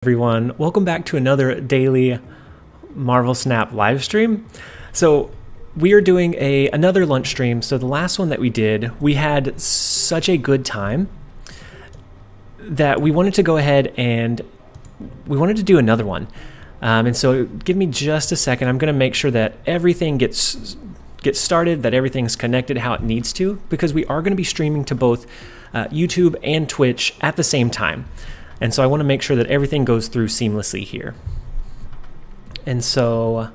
Everyone, welcome back to another daily Marvel Snap live stream. So we are doing another lunch stream. So the last one that we did, we had such a good time that we wanted to go ahead and we wanted to do another one. And so give me just a second. I'm going to make sure that everything gets started, that everything's connected how it needs to, because we are going to be streaming to both YouTube and Twitch at the same time. And so I want to make sure that everything goes through seamlessly here. And so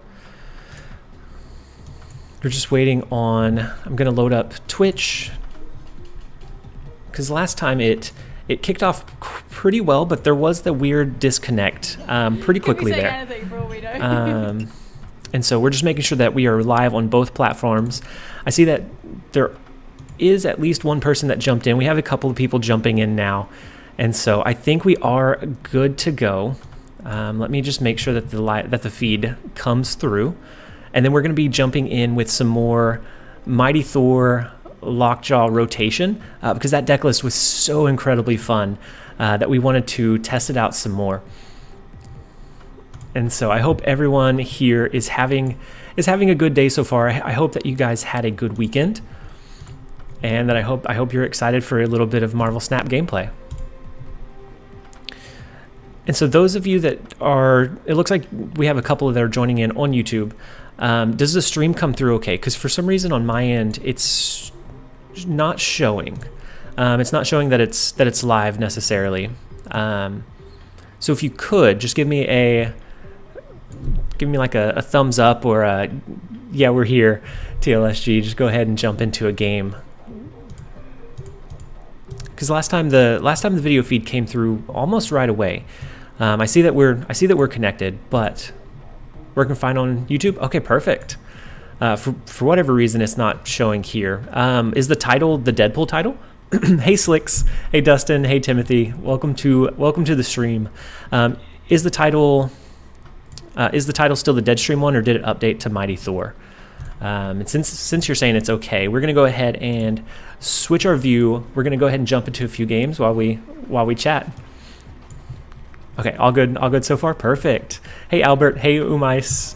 we're just waiting on, I'm going to load up Twitch, because last time it kicked off pretty well, but there was the weird disconnect pretty quickly there. And so we're just making sure that we are live on both platforms. I see that there is at least one person that jumped in. We have a couple of people jumping in now. And so I think we are good to go. Let me just make sure that the feed comes through. And then we're going to be jumping in with some more Mighty Thor Lockjaw rotation because that deck list was so incredibly fun that we wanted to test it out some more. And so I hope everyone here is having a good day so far. I hope that you guys had a good weekend, and that I hope you're excited for a little bit of Marvel Snap gameplay. And so those of you that are, it looks like we have a couple that are joining in on YouTube. Does the stream come through okay? Because for some reason on my end, it's not showing. It's not showing that it's live necessarily. So if you could just give me like a thumbs up or a, yeah, we're here, TLSG. Just go ahead and jump into a game. Because last time the video feed came through almost right away. I see that we're connected, but working fine on YouTube. Okay, perfect. For whatever reason, it's not showing here. Is the title the Deadpool title? Hey Slicks, hey Dustin, hey Timothy. Welcome to the stream. Is the title still the Deadstream one, or did it update to Mighty Thor? And since you're saying it's okay, we're gonna go ahead and switch our view. We're gonna go ahead and jump into a few games while we chat. Okay, all good so far. Perfect. Hey Albert, hey Umais,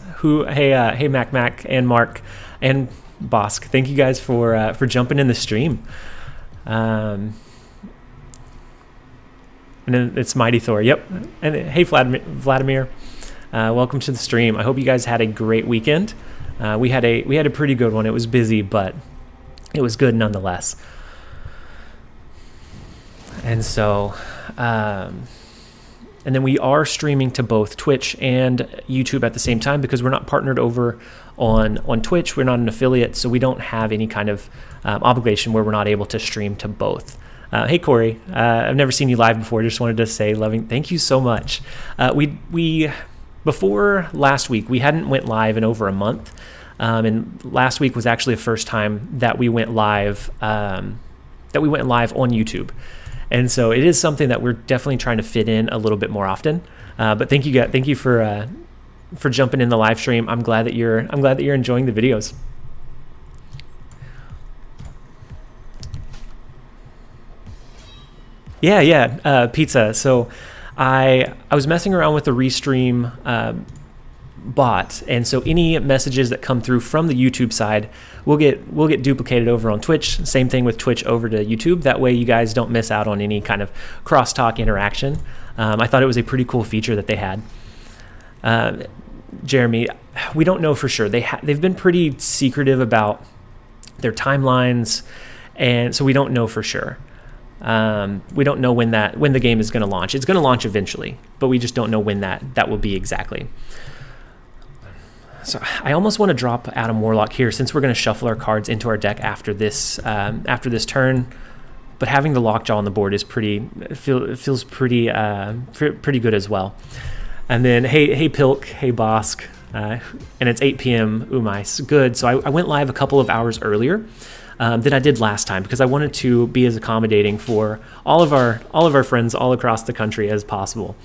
hey Mac and Mark and Bosk. Thank you guys for jumping in the stream. And then it's Mighty Thor. Yep. And hey Vladimir, welcome to the stream. I hope you guys had a great weekend. We had a pretty good one. It was busy, but it was good nonetheless. And so, and then we are streaming to both Twitch and YouTube at the same time because we're not partnered over on Twitch. We're not an affiliate, so we don't have any kind of obligation where we're not able to stream to both. Hey Corey, I've never seen you live before. Just wanted to say thank you so much. We before last week, we hadn't went live in over a month. And last week was actually the first time that we went live on YouTube. And so it is something that we're definitely trying to fit in a little bit more often. But thank you for jumping in the live stream. I'm glad that you're enjoying the videos. Yeah, pizza. So I was messing around with the Restream bot, and so any messages that come through from the YouTube side will get duplicated over on Twitch. Same thing with Twitch over to YouTube. That way you guys don't miss out on any kind of crosstalk interaction. I thought it was a pretty cool feature that they had. Jeremy, we don't know for sure. They've been pretty secretive about their timelines, and so we don't know for sure. We don't know when the game is going to launch. It's going to launch eventually, but we just don't know when that will be exactly. So I almost want to drop Adam Warlock here since we're going to shuffle our cards into our deck after this turn. But having the Lockjaw on the board is feels pretty good as well. And then hey Pilk, hey Bosk, and it's 8 p.m. Umais. Good. So I went live a couple of hours earlier than I did last time because I wanted to be as accommodating for all of our friends all across the country as possible.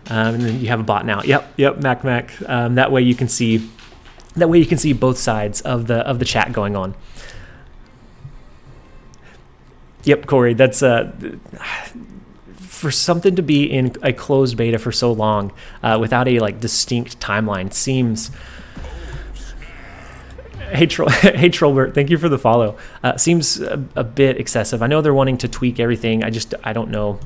And then you have a bot now. Yep, Mac. That way you can see both sides of the chat going on. Yep, Corey. That's for something to be in a closed beta for so long without a like distinct timeline seems. Hey Trollbert, thank you for the follow. Seems a bit excessive. I know they're wanting to tweak everything. I don't know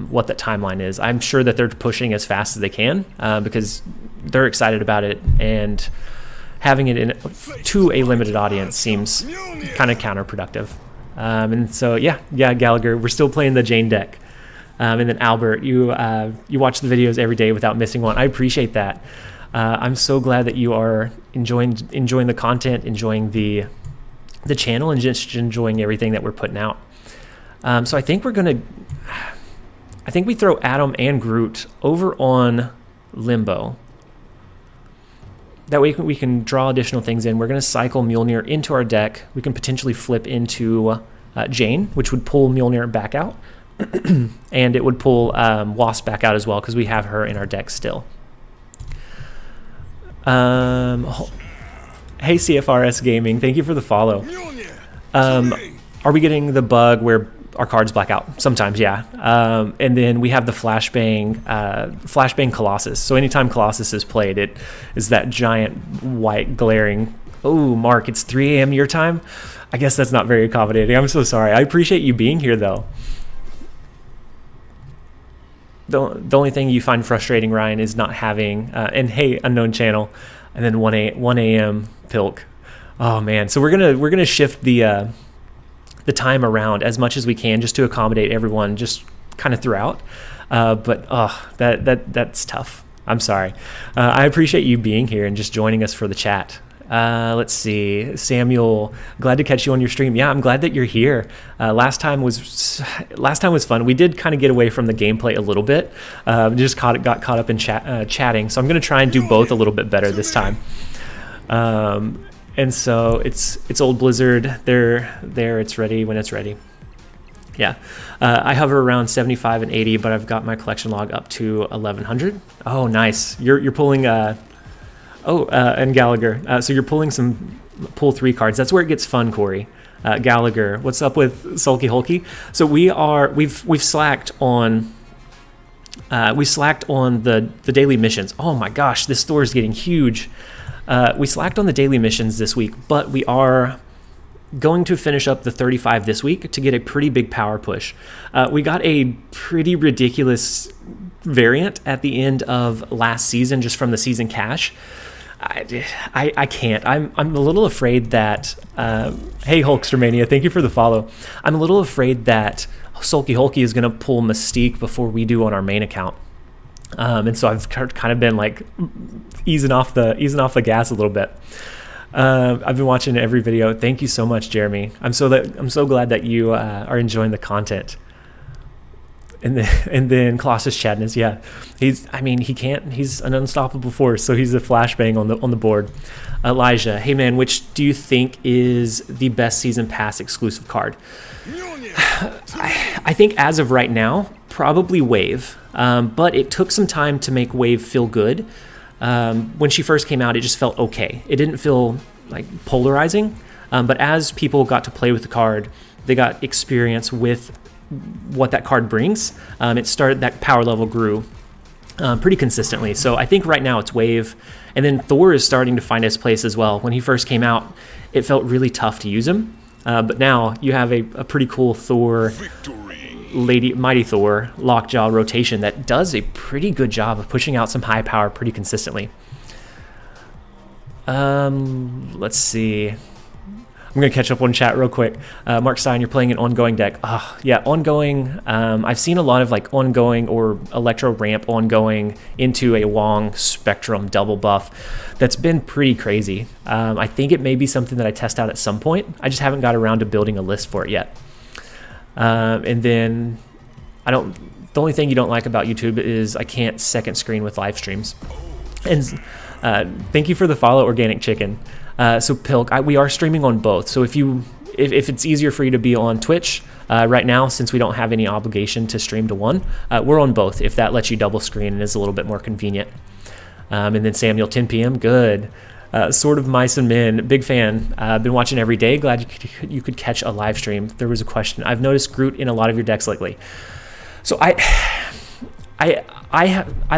what that timeline is. I'm sure that they're pushing as fast as they can because they're excited about it, and having it to a limited audience seems kind of counterproductive. And so yeah, Gallagher, we're still playing the Jane deck. And then Albert, you watch the videos every day without missing one. I appreciate that. I'm so glad that you are enjoying the content, enjoying the channel, and just enjoying everything that we're putting out. So I think we throw Adam and Groot over on Limbo. That way we can draw additional things in. We're going to cycle Mjolnir into our deck. We can potentially flip into Jane, which would pull Mjolnir back out. And it would pull Wasp back out as well because we have her in our deck still. Hey CFRS Gaming, thank you for the follow. Are we getting the bug where our cards black out? Sometimes, yeah. And then we have the flashbang Colossus. So anytime Colossus is played, it is that giant white glaring. Oh, Mark, it's 3 a.m. your time. I guess that's not very accommodating. I'm so sorry. I appreciate you being here though. The only thing you find frustrating, Ryan, is not having and hey, unknown channel, and then 1 a.m. Pilk. Oh man, so we're gonna shift the time around as much as we can just to accommodate everyone, just kind of throughout. But that's tough. I'm sorry. I appreciate you being here and just joining us for the chat. Let's see, Samuel, glad to catch you on your stream. Yeah, I'm glad that you're here. Last time was fun. We did kind of get away from the gameplay a little bit. Just got caught up in chatting. So I'm going to try and do both a little bit better this time. And so it's old Blizzard. There. It's ready when it's ready. Yeah, I hover around 75 and 80, but I've got my collection log up to 1100. Oh, nice. You're pulling. And Gallagher. So you're pulling some pull 3 cards. That's where it gets fun, Corey. Gallagher, what's up with Sulky Hulky? So we've slacked on the daily missions. Oh my gosh, this store is getting huge. We slacked on the daily missions this week, but we are going to finish up the 35 this week to get a pretty big power push. We got a pretty ridiculous variant at the end of last season just from the season cash. I can't. I'm a little afraid that hey Hulkstermania, thank you for the follow. I'm a little afraid that Sulky Hulky is going to pull Mystique before we do on our main account. And so I've kind of been like easing off the gas a little bit. I've been watching every video. Thank you so much, Jeremy. I'm so glad that you are enjoying the content. And then Colossus Chadness, yeah, he's an unstoppable force, so he's a flashbang on the board. Elijah, hey man, which do you think is the best season pass exclusive card? I think as of right now, probably Wave, but it took some time to make Wave feel good. When she first came out, it just felt okay. It didn't feel like polarizing, but as people got to play with the card, they got experience with what that card brings. That power level grew pretty consistently. So I think right now it's Wave, and then Thor is starting to find his place as well. When he first came out, it felt really tough to use him, but now you have a pretty cool Thor, Mighty Thor Lockjaw rotation that does a pretty good job of pushing out some high power pretty consistently. Let's see. I'm going to catch up on chat real quick. Mark Stein, you're playing an ongoing deck. Yeah, ongoing. I've seen a lot of like ongoing or Electro Ramp ongoing into a long spectrum double buff. That's been pretty crazy. I think it may be something that I test out at some point. I just haven't got around to building a list for it yet. And then the only thing you don't like about YouTube is I can't second screen with live streams. And thank you for the follow, Organic Chicken. So Pilk, we are streaming on both. So if it's easier for you to be on Twitch right now, since we don't have any obligation to stream to one, we're on both. If that lets you double screen and is a little bit more convenient. And then Samuel, 10 p.m. Good. Sort of Mice and Men, big fan. Been watching every day. Glad you could catch a live stream. There was a question. I've noticed Groot in a lot of your decks lately. So I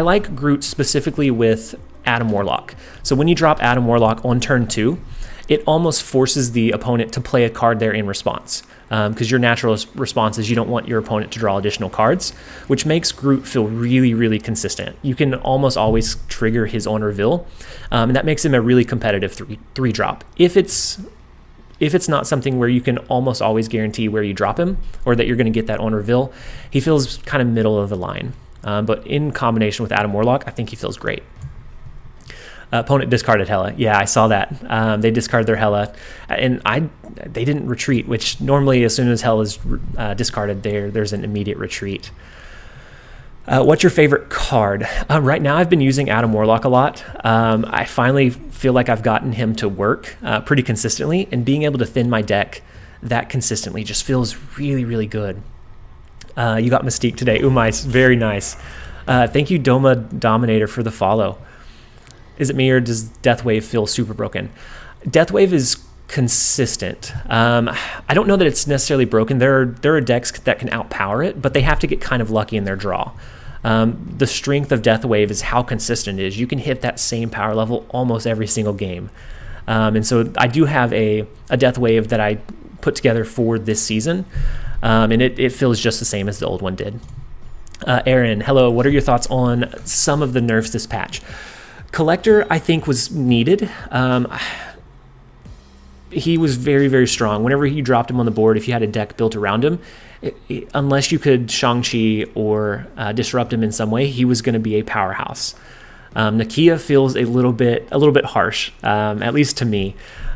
like Groot specifically with Adam Warlock. So when you drop Adam Warlock on turn 2, it almost forces the opponent to play a card there in response. Because your natural response is you don't want your opponent to draw additional cards, which makes Groot feel really, really consistent. You can almost always trigger his on reveal, and that makes him a really competitive 3-drop. If it's not something where you can almost always guarantee where you drop him or that you're going to get that on reveal, he feels kind of middle of the line. But in combination with Adam Warlock, I think he feels great. Opponent discarded Hela. Yeah, I saw that. They discarded their Hela, and they didn't retreat, which normally as soon as Hela is discarded, there's an immediate retreat. What's your favorite card? Right now, I've been using Adam Warlock a lot. I finally feel like I've gotten him to work pretty consistently, and being able to thin my deck that consistently just feels really, really good. You got Mystique today. Umais, very nice. Thank you, Doma Dominator, for the follow. Is it me or does Deathwave feel super broken? Deathwave is consistent. I don't know that it's necessarily broken. There are decks that can outpower it, but they have to get kind of lucky in their draw. The strength of Deathwave is how consistent it is. You can hit that same power level almost every single game. And so I do have a Deathwave that I put together for this season, and it feels just the same as the old one did. Aaron, hello. What are your thoughts on some of the nerfs this patch? Collector, I think, was needed. He was very, very strong. Whenever you dropped him on the board, if you had a deck built around him, unless you could Shang-Chi or disrupt him in some way, he was going to be a powerhouse. Nakia feels a little bit harsh, at least to me,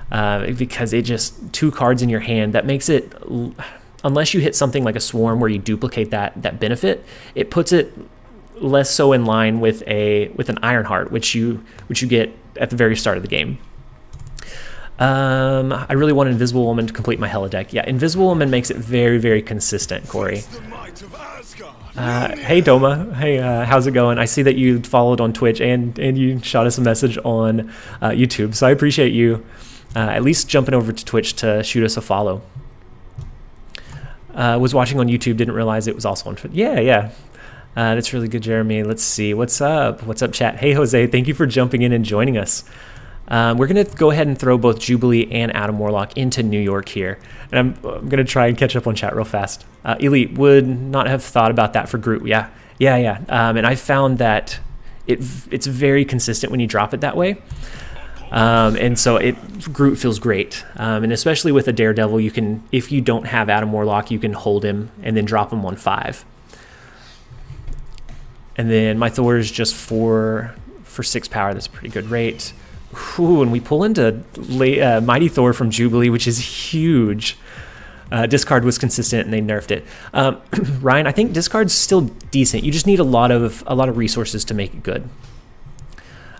because it just 2 cards in your hand, that makes it, unless you hit something like a Swarm where you duplicate that benefit, it puts it less so in line with an Ironheart, which you get at the very start of the game. I really want Invisible Woman to complete my Hela deck. Yeah, Invisible Woman makes it very, very consistent, Corey. Hey Doma, hey, how's it going? I see that you followed on Twitch and you shot us a message on YouTube, so I appreciate you at least jumping over to Twitch to shoot us a follow. Was watching on YouTube, didn't realize it was also on Twitch. Yeah. That's really good, Jeremy. Let's see. What's up? What's up, chat? Hey, Jose. Thank you for jumping in and joining us. We're going to go ahead and throw both Jubilee and Adam Warlock into New York here. And I'm going to try and catch up on chat real fast. Elite would not have thought about that for Groot. Yeah. And I found that it's very consistent when you drop it that way. And so Groot feels great. And especially with a Daredevil, you can, if you don't have Adam Warlock, you can hold him and then drop him on 5. And then my Thor is just for 6 power. That's a pretty good rate. Ooh, and we pull into Mighty Thor from Jubilee, which is huge. Discard was consistent, and they nerfed it. Ryan, I think discard's still decent. You just need a lot of resources to make it good.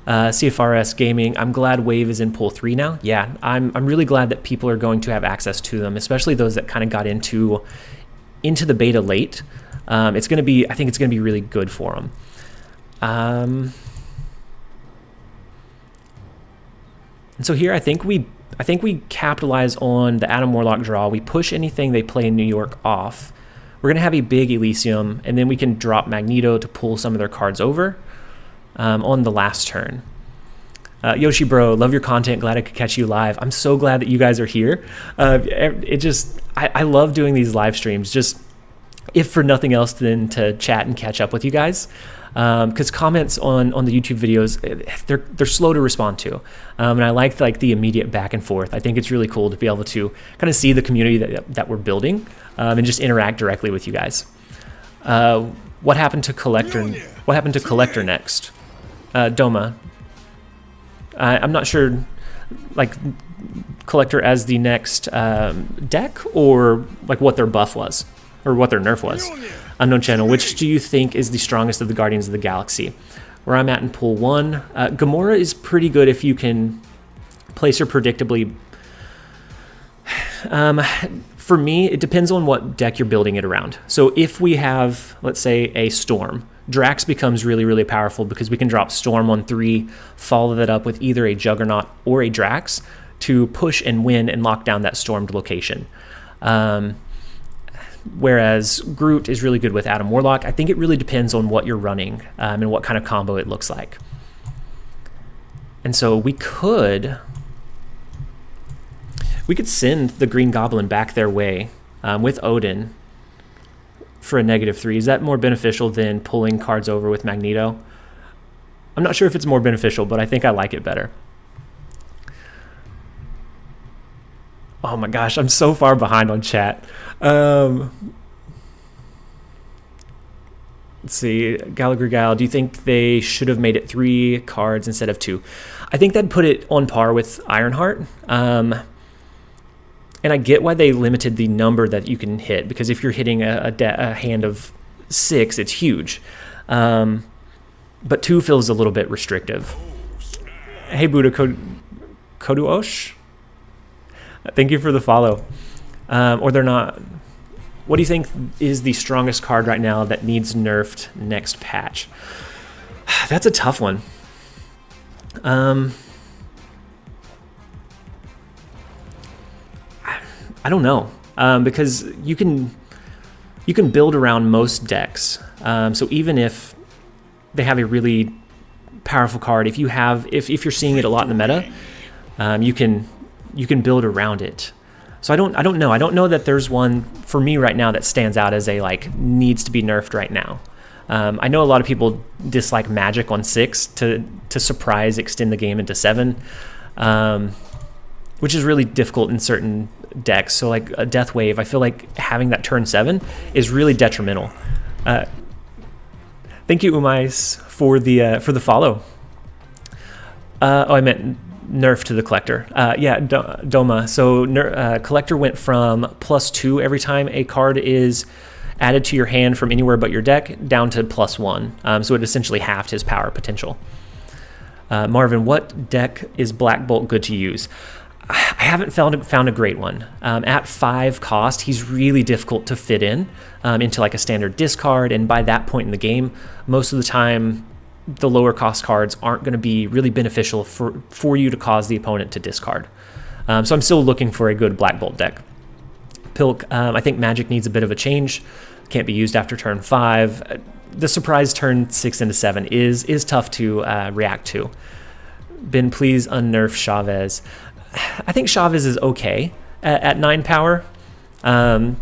CFRS Gaming, I'm glad Wave is in Pool 3 now. Yeah, I'm really glad that people are going to have access to them, especially those that kind of got into the beta late. I think it's going to be really good for them. And so here, I think we capitalize on the Adam Warlock draw. We push anything they play in New York off. We're going to have a big Elysium, and then we can drop Magneto to pull some of their cards over on the last turn. Yoshi Bro, love your content. Glad I could catch you live. I'm so glad that you guys are here. I love doing these live streams, just if for nothing else than to chat and catch up with you guys. Because comments on the YouTube videos, they're slow to respond to, and I like the immediate back and forth. I think it's really cool to be able to kind of see the community that we're building, and just interact directly with you guys. What happened to Collector? What happened to Collector next? Doma. I'm not sure, like Collector as the next deck, or like what their buff was or what their nerf was. Unknown Channel, which do you think is the strongest of the Guardians of the Galaxy? Where I'm at in Pool 1, Gamora is pretty good if you can place her predictably. For me, it depends on what deck you're building it around. So if we have, let's say, a Storm, Drax becomes really, really powerful because we can drop Storm on 3, follow that up with either a Juggernaut or a Drax to push and win and lock down that stormed location. whereas Groot is really good with Adam Warlock. I think it really depends on what you're running and what kind of combo it looks like. And so we could send the Green Goblin back their way with Odin for a -3. Is that more beneficial than pulling cards over with Magneto? I'm not sure if it's more beneficial, but I think I like it better. Oh my gosh, I'm so far behind on chat. Let's see, Gallagher Gal, do you think they should have made it 3 cards instead of 2? I think that'd put it on par with Ironheart. And I get why they limited the number that you can hit, because if you're hitting a hand of 6, it's huge. But 2 feels a little bit restrictive. Hey, Buddha Koduosh? Thank you for the follow. Or they're not. What do you think is the strongest card right now that needs nerfed next patch? That's a tough one. I don't know, because you can build around most decks. So even if they have a really powerful card, if you're seeing it a lot in the meta, you can build around it. So I don't know. I don't know that there's one for me right now that stands out as a needs to be nerfed right now. I know a lot of people dislike Magic on 6 to surprise extend the game into 7, which is really difficult in certain decks. So like a Death Wave, I feel like having that turn 7 is really detrimental. Thank you, Umais, for the follow. I meant nerf to the collector. Yeah, Doma. So collector went from +2 every time a card is added to your hand from anywhere but your deck down to +1. So it essentially halved his power potential. Marvin, what deck is Black Bolt good to use? I haven't found a great one. At 5 cost, he's really difficult to fit into like a standard discard, and by that point in the game, most of the time, the lower cost cards aren't going to be really beneficial for you to cause the opponent to discard. So I'm still looking for a good Black Bolt deck. Pilk, I think Magic needs a bit of a change. Can't be used after turn 5. The surprise turn 6 into 7 is tough to react to. Ben, please unnerf Chavez. I think Chavez is okay at 9 power. I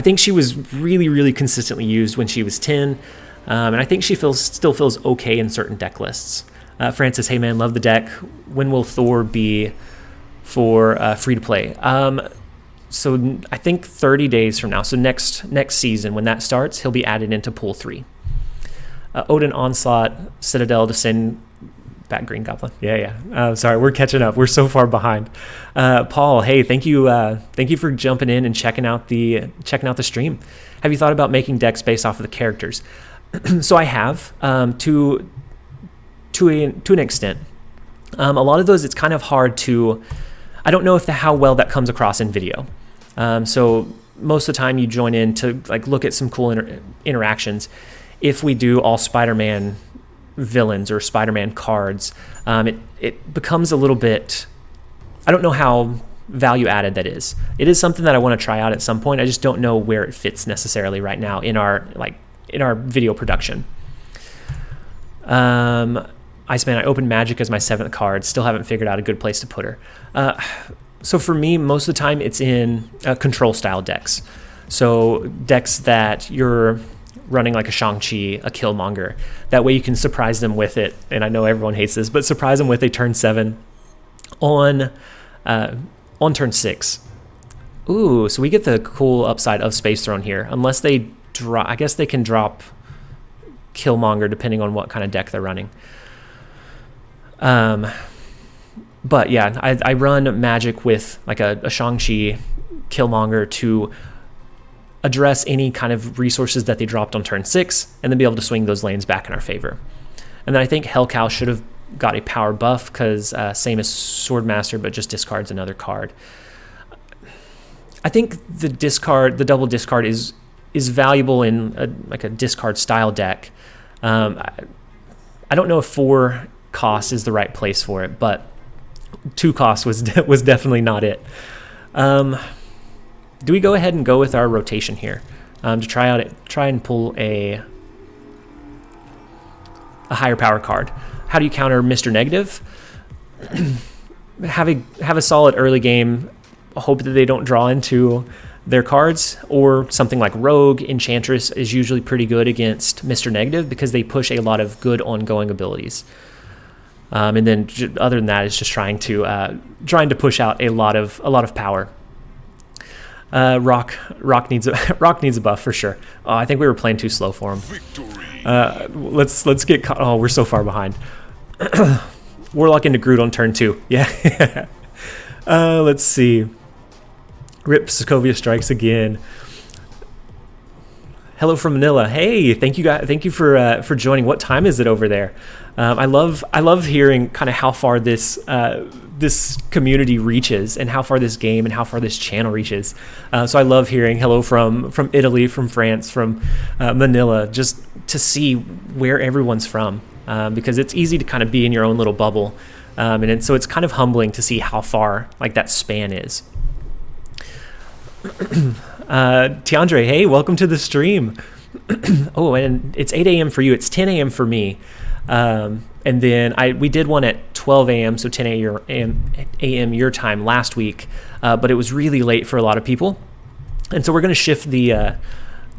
think she was really, really consistently used when she was 10. And I think she still feels okay in certain deck lists. Francis, hey man, love the deck. When will Thor be for free to play? So I think 30 days from now. So next season, when that starts, he'll be added into Pool 3. Odin Onslaught, Citadel to send back Green Goblin. Yeah. Sorry, we're catching up. We're so far behind. Paul, hey, thank you for jumping in and checking out the stream. Have you thought about making decks based off of the characters? So I have, to an extent. A lot of those, it's kind of hard to. I don't know how well that comes across in video. So most of the time, you join in to look at some cool interactions. If we do all Spider-Man villains or Spider-Man cards, it becomes a little bit. I don't know how value added that is. It is something that I want to try out at some point. I just don't know where it fits necessarily right now in our video production. Iceman, I opened Magic as my 7th card. Still haven't figured out a good place to put her. So for me, most of the time it's in control style decks. So decks that you're running like a Shang-Chi, a Killmonger. That way you can surprise them with it. And I know everyone hates this, but surprise them with a turn 7 on turn 6. Ooh, so we get the cool upside of Space Throne here. Unless they drop, I guess they can drop Killmonger depending on what kind of deck they're running. But yeah, I run Magic with like a Shang-Chi, Killmonger to address any kind of resources that they dropped on turn 6, and then be able to swing those lanes back in our favor. And then I think Hellcow should have got a power buff because same as Swordmaster, but just discards another card. I think the double discard is valuable in a discard style deck. I don't know if 4 cost is the right place for it, but 2 cost was definitely not it. do we go ahead and go with our rotation here to try and pull a higher power card? How do you counter Mr. Negative? have a solid early game, hope that they don't draw into their cards, or something like Rogue. Enchantress is usually pretty good against Mr. Negative because they push a lot of good ongoing abilities. And then other than that, it's just trying to push out a lot of power. Rock needs a buff for sure. Oh, I think we were playing too slow for him. Let's get caught. Oh, we're so far behind. Warlock into Groot on turn 2. Yeah. Let's see. Rip Sokovia strikes again. Hello from Manila. Hey, thank you guys. Thank you for joining. What time is it over there? I love hearing kind of how far this community reaches, and how far this game and how far this channel reaches. So I love hearing hello from Italy, from France, from Manila, just to see where everyone's from, because it's easy to kind of be in your own little bubble, so it's kind of humbling to see how far like that span is. Tiandre, hey, welcome to the stream. Oh, and it's 8 a.m. for you. It's 10 a.m. for me. And then we did one at 12 a.m., so 10 a.m. your time last week, but it was really late for a lot of people. And so we're going to shift the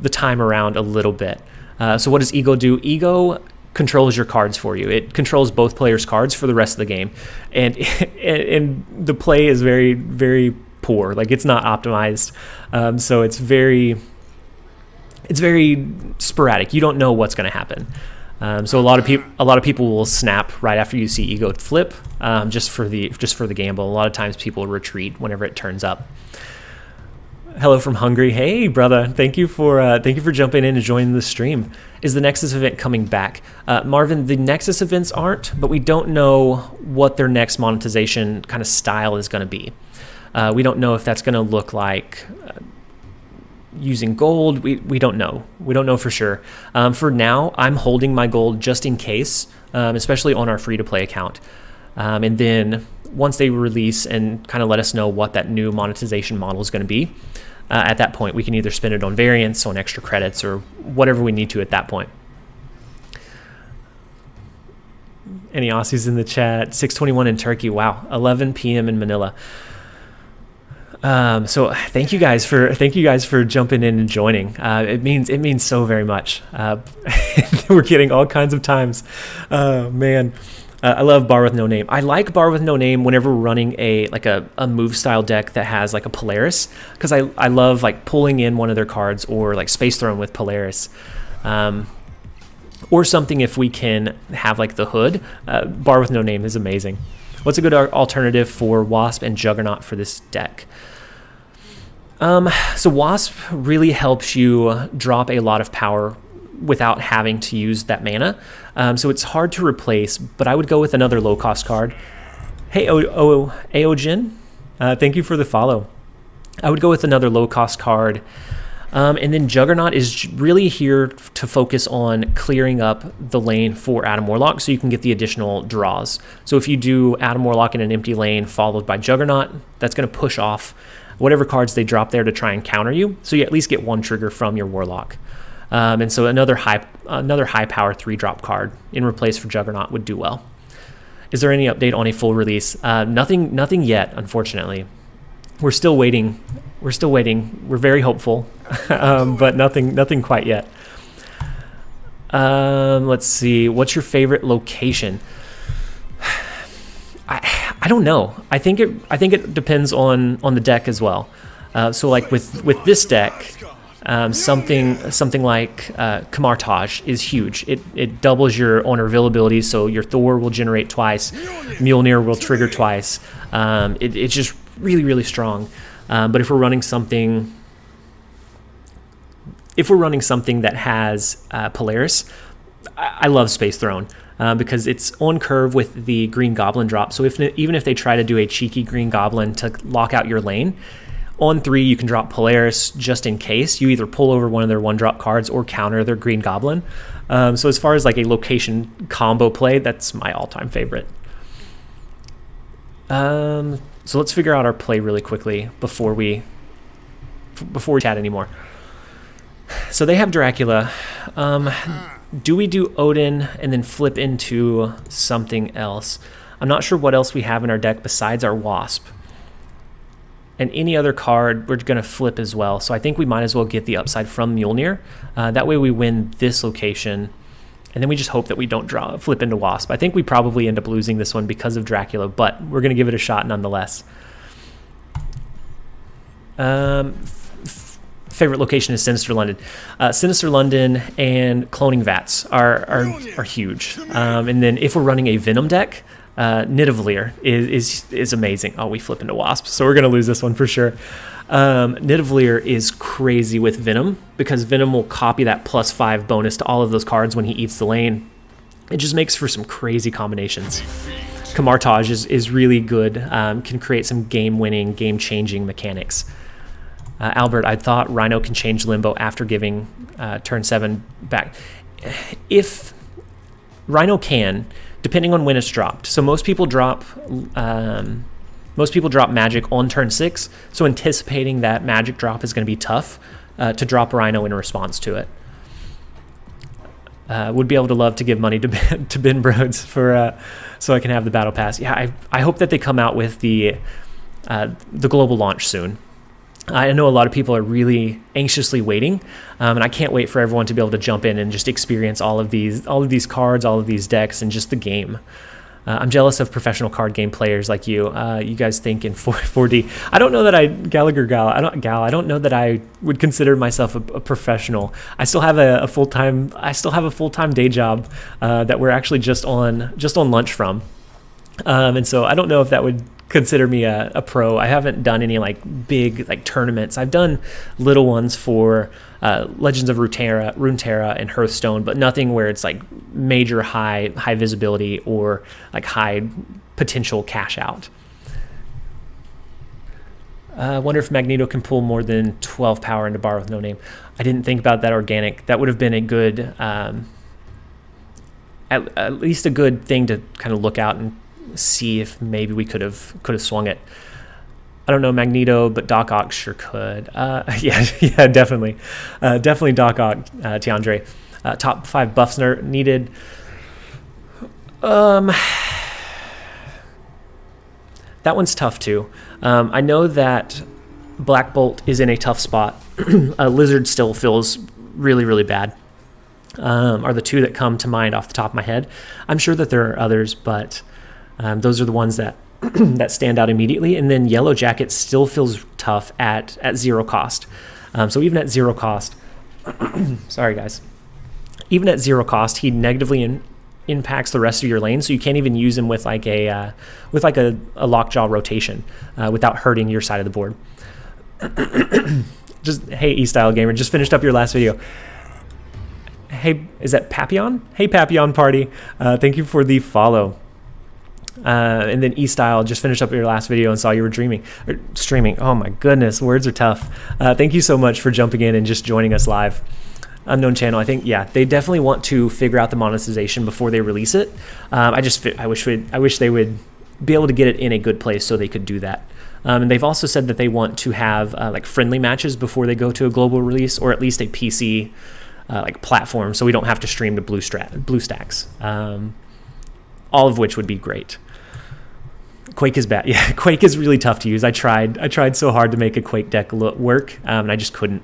time around a little bit. So what does Ego do? Ego controls your cards for you. It controls both players' cards for the rest of the game. And the play is very, very poor. Like, it's not optimized. So it's very sporadic. You don't know what's going to happen. So a lot of people will snap right after you see Ego flip, just for the gamble. A lot of times people retreat whenever it turns up. Hello from Hungary. Hey, brother. Thank you for jumping in and joining the stream. Is the Nexus event coming back? Marvin, the Nexus events aren't, but we don't know what their next monetization kind of style is going to be. We don't know if that's going to look like using gold. We don't know. We don't know for sure. For now, I'm holding my gold just in case, especially on our free-to-play account. And then once they release and kind of let us know what that new monetization model is going to be, at that point, we can either spend it on variants, on extra credits, or whatever we need to at that point. Any Aussies in the chat? 6:21 in Turkey. Wow, 11 p.m. in Manila. So thank you guys for jumping in and joining. It means so very much. We're getting all kinds of times. Man, I love Bar with No Name. I like Bar with No Name whenever we're running a move style deck that has like a Polaris, because I love like pulling in one of their cards, or like Space Throne with Polaris, or something if we can have like the Hood. Bar with No Name is amazing. What's a good alternative for Wasp and Juggernaut for this deck? So Wasp really helps you drop a lot of power without having to use that mana. So it's hard to replace, but I would go with another low-cost card. Hey, Aojin, thank you for the follow. I would go with another low-cost card. And then Juggernaut is really here to focus on clearing up the lane for Adam Warlock so you can get the additional draws. So if you do Adam Warlock in an empty lane followed by Juggernaut, that's going to push off whatever cards they drop there to try and counter you, so you at least get one trigger from your Warlock. And so another high power 3-drop card in replace for Juggernaut would do well. Is there any update on a full release? Nothing yet, unfortunately. We're still waiting. We're very hopeful, but nothing quite yet. Let's see. What's your favorite location? I don't know. I think it depends on the deck as well. So like with this deck, something like Kamartaj is huge. It doubles your honor availability, so your Thor will generate twice, Mjolnir will trigger twice. It's just really, really strong. But if we're running something that has Polaris, I love Space Throne because it's on curve with the Green Goblin drop. So even if they try to do a cheeky Green Goblin to lock out your lane, on 3 you can drop Polaris just in case. You either pull over one of their 1-drop cards or counter their Green Goblin. So as far as like a location combo play, that's my all-time favorite. So let's figure out our play really quickly before we before we chat anymore. So they have Dracula. Do we do Odin and then flip into something else? I'm not sure what else we have in our deck besides our Wasp. And any other card, we're going to flip as well. So I think we might as well get the upside from Mjolnir. That way we win this location. And then we just hope that we don't flip into Wasp. I think we probably end up losing this one because of Dracula, but we're going to give it a shot nonetheless. Favorite location is Sinister London. Sinister London and Cloning Vats are huge. And then if we're running a Venom deck, Nidavellir is amazing. Oh, we flip into Wasp, so we're going to lose this one for sure. Nidavellir is crazy with Venom because Venom will copy that +5 bonus to all of those cards when he eats the lane. It just makes for some crazy combinations. Kamartaj is really good, can create some game-winning, game-changing mechanics. Albert, I thought Rhino can change Limbo after giving turn 7 back. If Rhino can, depending on when it's dropped. So most people drop Magic on turn 6. So anticipating that Magic drop is going to be tough to drop Rhino in response to it. Would be able to love to give money to Ben Broads for so I can have the battle pass. Yeah, I hope that they come out with the global launch soon. I know a lot of people are really anxiously waiting, and I can't wait for everyone to be able to jump in and just experience all of these cards, all of these decks, and just the game. I'm jealous of professional card game players like you. You guys think in 4D. I don't know that I don't know that I would consider myself a professional. I still have a full-time day job that we're actually just on lunch from, and so I don't know if that would consider me a pro. I haven't done any big tournaments. I've done little ones for Legends of Runeterra and Hearthstone, but nothing where it's major high visibility or high potential cash out. I wonder if Magneto can pull more than 12 power into bar with no name. I didn't think about that organic. That would have been a good, at least a good thing to kind of look out and see if maybe we could have swung it. I don't know Magneto, but Doc Ock sure could. Yeah, definitely Doc Ock, Tiandre. Top 5 buffs needed. That one's tough too. I know that Black Bolt is in a tough spot. Lizard still feels really, really bad. Are the two that come to mind off the top of my head. I'm sure that there are others, but those are the ones that that stand out immediately. And then Yellow Jacket still feels tough at 0 cost. So even at 0 cost, sorry guys, even at 0 cost, he negatively impacts the rest of your lane. So you can't even use him with a lockjaw rotation without hurting your side of the board. Hey, E-Style Gamer, just finished up your last video. Hey, is that Papillon? Hey, Papillon Party. Thank you for the follow. And then E-Style just finished up your last video and saw you were streaming. Oh my goodness, words are tough. Thank you so much for jumping in and just joining us live. Unknown channel, I think, yeah, they definitely want to figure out the monetization before they release it. I wish they would be able to get it in a good place so they could do that. And they've also said that they want to have friendly matches before they go to a global release, or at least a PC platform, so we don't have to stream to BlueStacks. All of which would be great. Quake is bad. Yeah, Quake is really tough to use. I tried so hard to make a Quake deck work, and I just couldn't.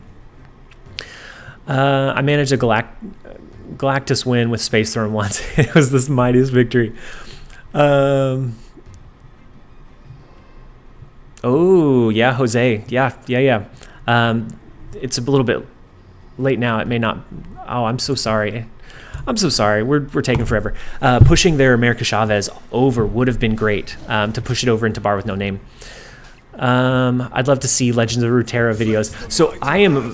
I managed a Galactus win with Space Throne once. It was this mightiest victory. Oh yeah, Jose. Yeah. It's a little bit late now. It may not. Oh, I'm so sorry. We're taking forever. Pushing their America Chavez over would have been great, to push it over into bar with no name. I'd love to see Legends of Runeterra videos. So I'm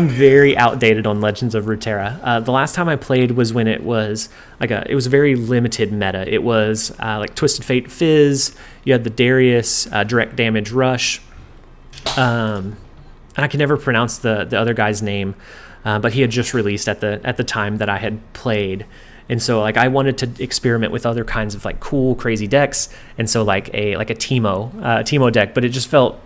very outdated on Legends of Runeterra. The last time I played was when it was it was a very limited meta. It was Twisted Fate Fizz. You had the Darius direct damage rush. And I can never pronounce the other guy's name. But he had just released at the time that I had played, And so like I wanted to experiment with other kinds of like cool, crazy decks. And so like a Teemo deck, but it just felt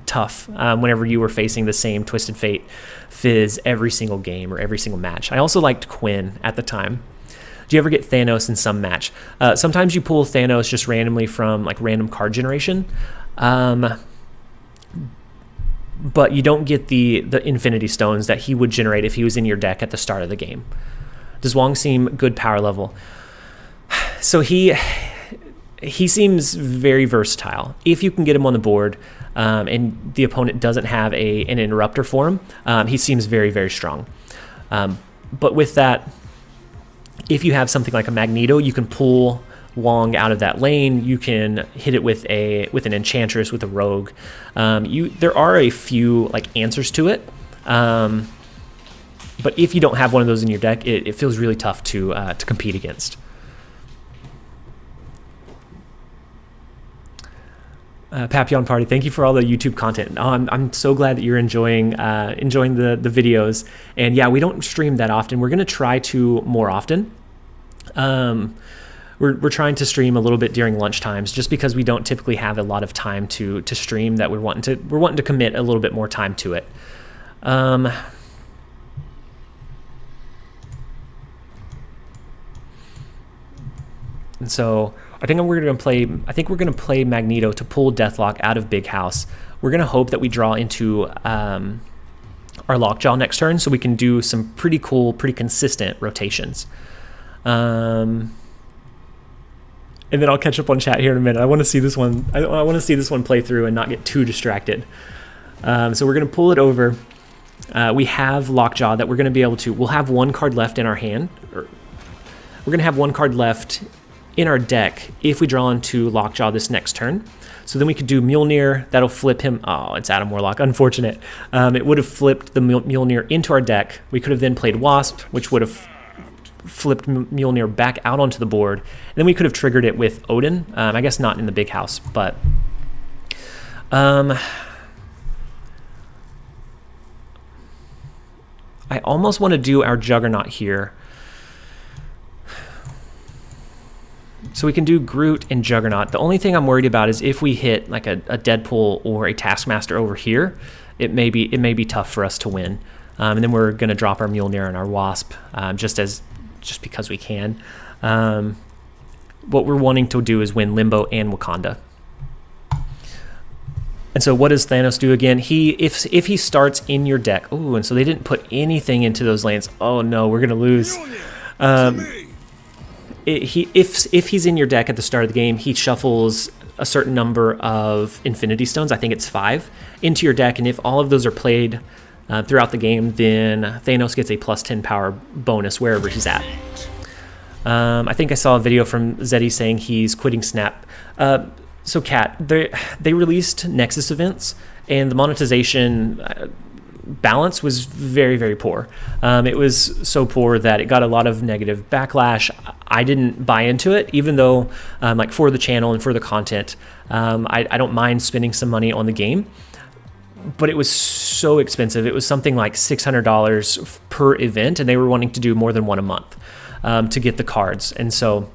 tough whenever you were facing the same Twisted Fate Fizz every single game or every single match. I also liked Quinn at the time. Do you ever get Thanos in some match? Sometimes you pull Thanos just randomly from like random card generation. But you don't get the Infinity Stones that he would generate if he was in your deck at the start of the game. Does Wong seem good power level? So he seems very versatile. If you can get him on the board and the opponent doesn't have an interrupter for him, he seems very, very strong. But with that, if you have something like a Magneto, you can pull Wong out of that lane. You can hit it with an Enchantress, with a Rogue. There are a few like answers to it. But if you don't have one of those in your deck, it feels really tough to compete against. Papillon Party, thank you for all the YouTube content. I'm so glad that you're enjoying the videos. And yeah, we don't stream that often. We're going to try to more often. We're trying to stream a little bit during lunch times, just because we don't typically have a lot of time to stream. That we're wanting to commit a little bit more time to it. And so I think we're going to play Magneto to pull Deathlock out of Big House. We're going to hope that we draw into our Lockjaw next turn, so we can do some pretty cool, pretty consistent rotations. And then I'll catch up on chat here in a minute. I want to see this one. I want to see this one play through and not get too distracted. So we're going to pull it over. We have Lockjaw that we're going to be able to. We'll have one card left in our hand. We're going to have one card left in our deck if we draw into Lockjaw this next turn. So then we could do Mjolnir. That'll flip him. Oh, it's Adam Warlock. Unfortunate. It would have flipped the Mjolnir into our deck. We could have then played Wasp, which would have flipped Mjolnir back out onto the board. And then we could have triggered it with Odin. I guess not in the Big House, but I almost want to do our Juggernaut here. So we can do Groot and Juggernaut. The only thing I'm worried about is if we hit like a Deadpool or a Taskmaster over here, it may be tough for us to win. And then we're going to drop our Mjolnir and our Wasp just because we can. What we're wanting to do is win Limbo and Wakanda. And so what does Thanos do again? If he starts in your deck, ooh, and so they didn't put anything into those lanes. Oh no, we're gonna lose. If he's in your deck at the start of the game, he shuffles a certain number of Infinity Stones. I think it's 5 into your deck, and if all of those are played throughout the game, then Thanos gets a +10 power bonus wherever he's at. I think I saw a video from Zeddy saying he's quitting Snap. So Kat, they released Nexus events, and the monetization balance was very, very poor. It was so poor that it got a lot of negative backlash. I didn't buy into it, even though like for the channel and for the content, I don't mind spending some money on the game. But it was so expensive. It was something like $600 per event, and they were wanting to do more than one a month to get the cards. And so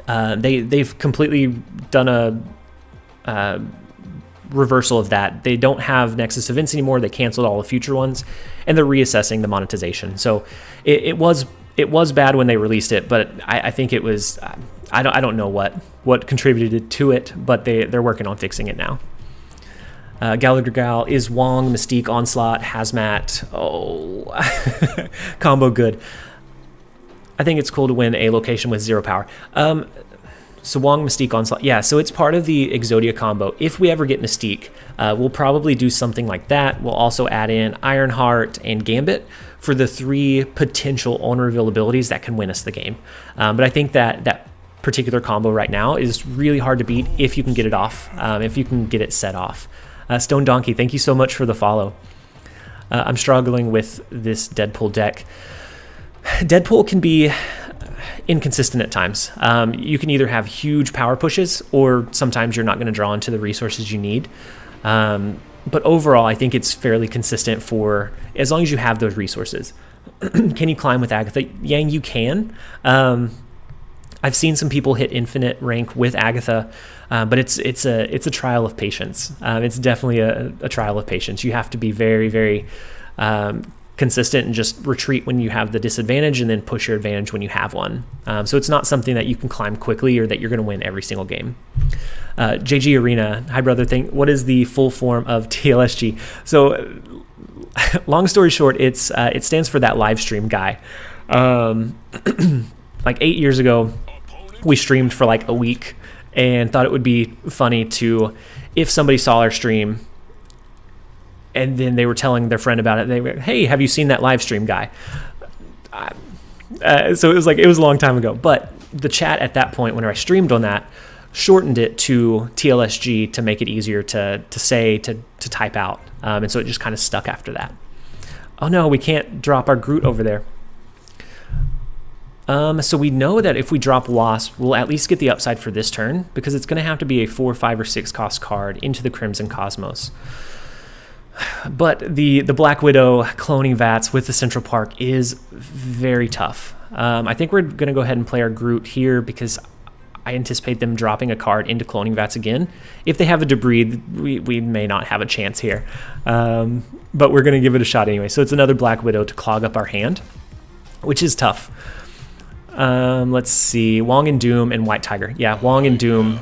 they've completely done a reversal of that. They don't have Nexus events anymore. They canceled all the future ones, and they're reassessing the monetization. So it was bad when they released it, but I think it was I don't know what contributed to it, but they're working on fixing it now. Gallagher Gal is Wong, Mystique, Onslaught, Hazmat. Oh, combo good. I think it's cool to win a location with 0 power. So Wong, Mystique, Onslaught. Yeah, so it's part of the Exodia combo. If we ever get Mystique, we'll probably do something like that. We'll also add in Ironheart and Gambit for the 3 potential owner reveal abilities that can win us the game. But I think that particular combo right now is really hard to beat if you can get it off, if you can get it set off. Stone Donkey, thank you so much for the follow. I'm struggling with this Deadpool deck. Deadpool can be inconsistent at times. You can either have huge power pushes, or sometimes you're not going to draw into the resources you need. But overall, I think it's fairly consistent for as long as you have those resources. Can you climb with Agatha? Yang, you can. I've seen some people hit infinite rank with Agatha, but it's a trial of patience. It's definitely a trial of patience. You have to be very, very consistent and just retreat when you have the disadvantage and then push your advantage when you have one. So it's not something that you can climb quickly or that you're going to win every single game. JG Arena, hi brother, what is the full form of TLSG? So long story short, it stands for that live stream guy. Like 8 years ago, we streamed for like a week and thought it would be funny to, if somebody saw our stream and then they were telling their friend about it, they were, hey, have you seen that live stream guy? So it was a long time ago, but the chat at that point, when I streamed on that, shortened it to TLSG to make it easier to say, to type out. And so it just kind of stuck after that. Oh no, we can't drop our Groot over there. So we know that if we drop Wasp, we'll at least get the upside for this turn, because it's going to have to be a 4, 5, or 6 cost card into the Crimson Cosmos. But the Black Widow cloning VATS with the Central Park is very tough. I think we're going to go ahead and play our Groot here, because I anticipate them dropping a card into cloning VATS again. If they have a debris, we may not have a chance here. But we're going to give it a shot anyway. So it's another Black Widow to clog up our hand, which is tough. Let's see, Wong and Doom and White Tiger. Yeah, Wong and Doom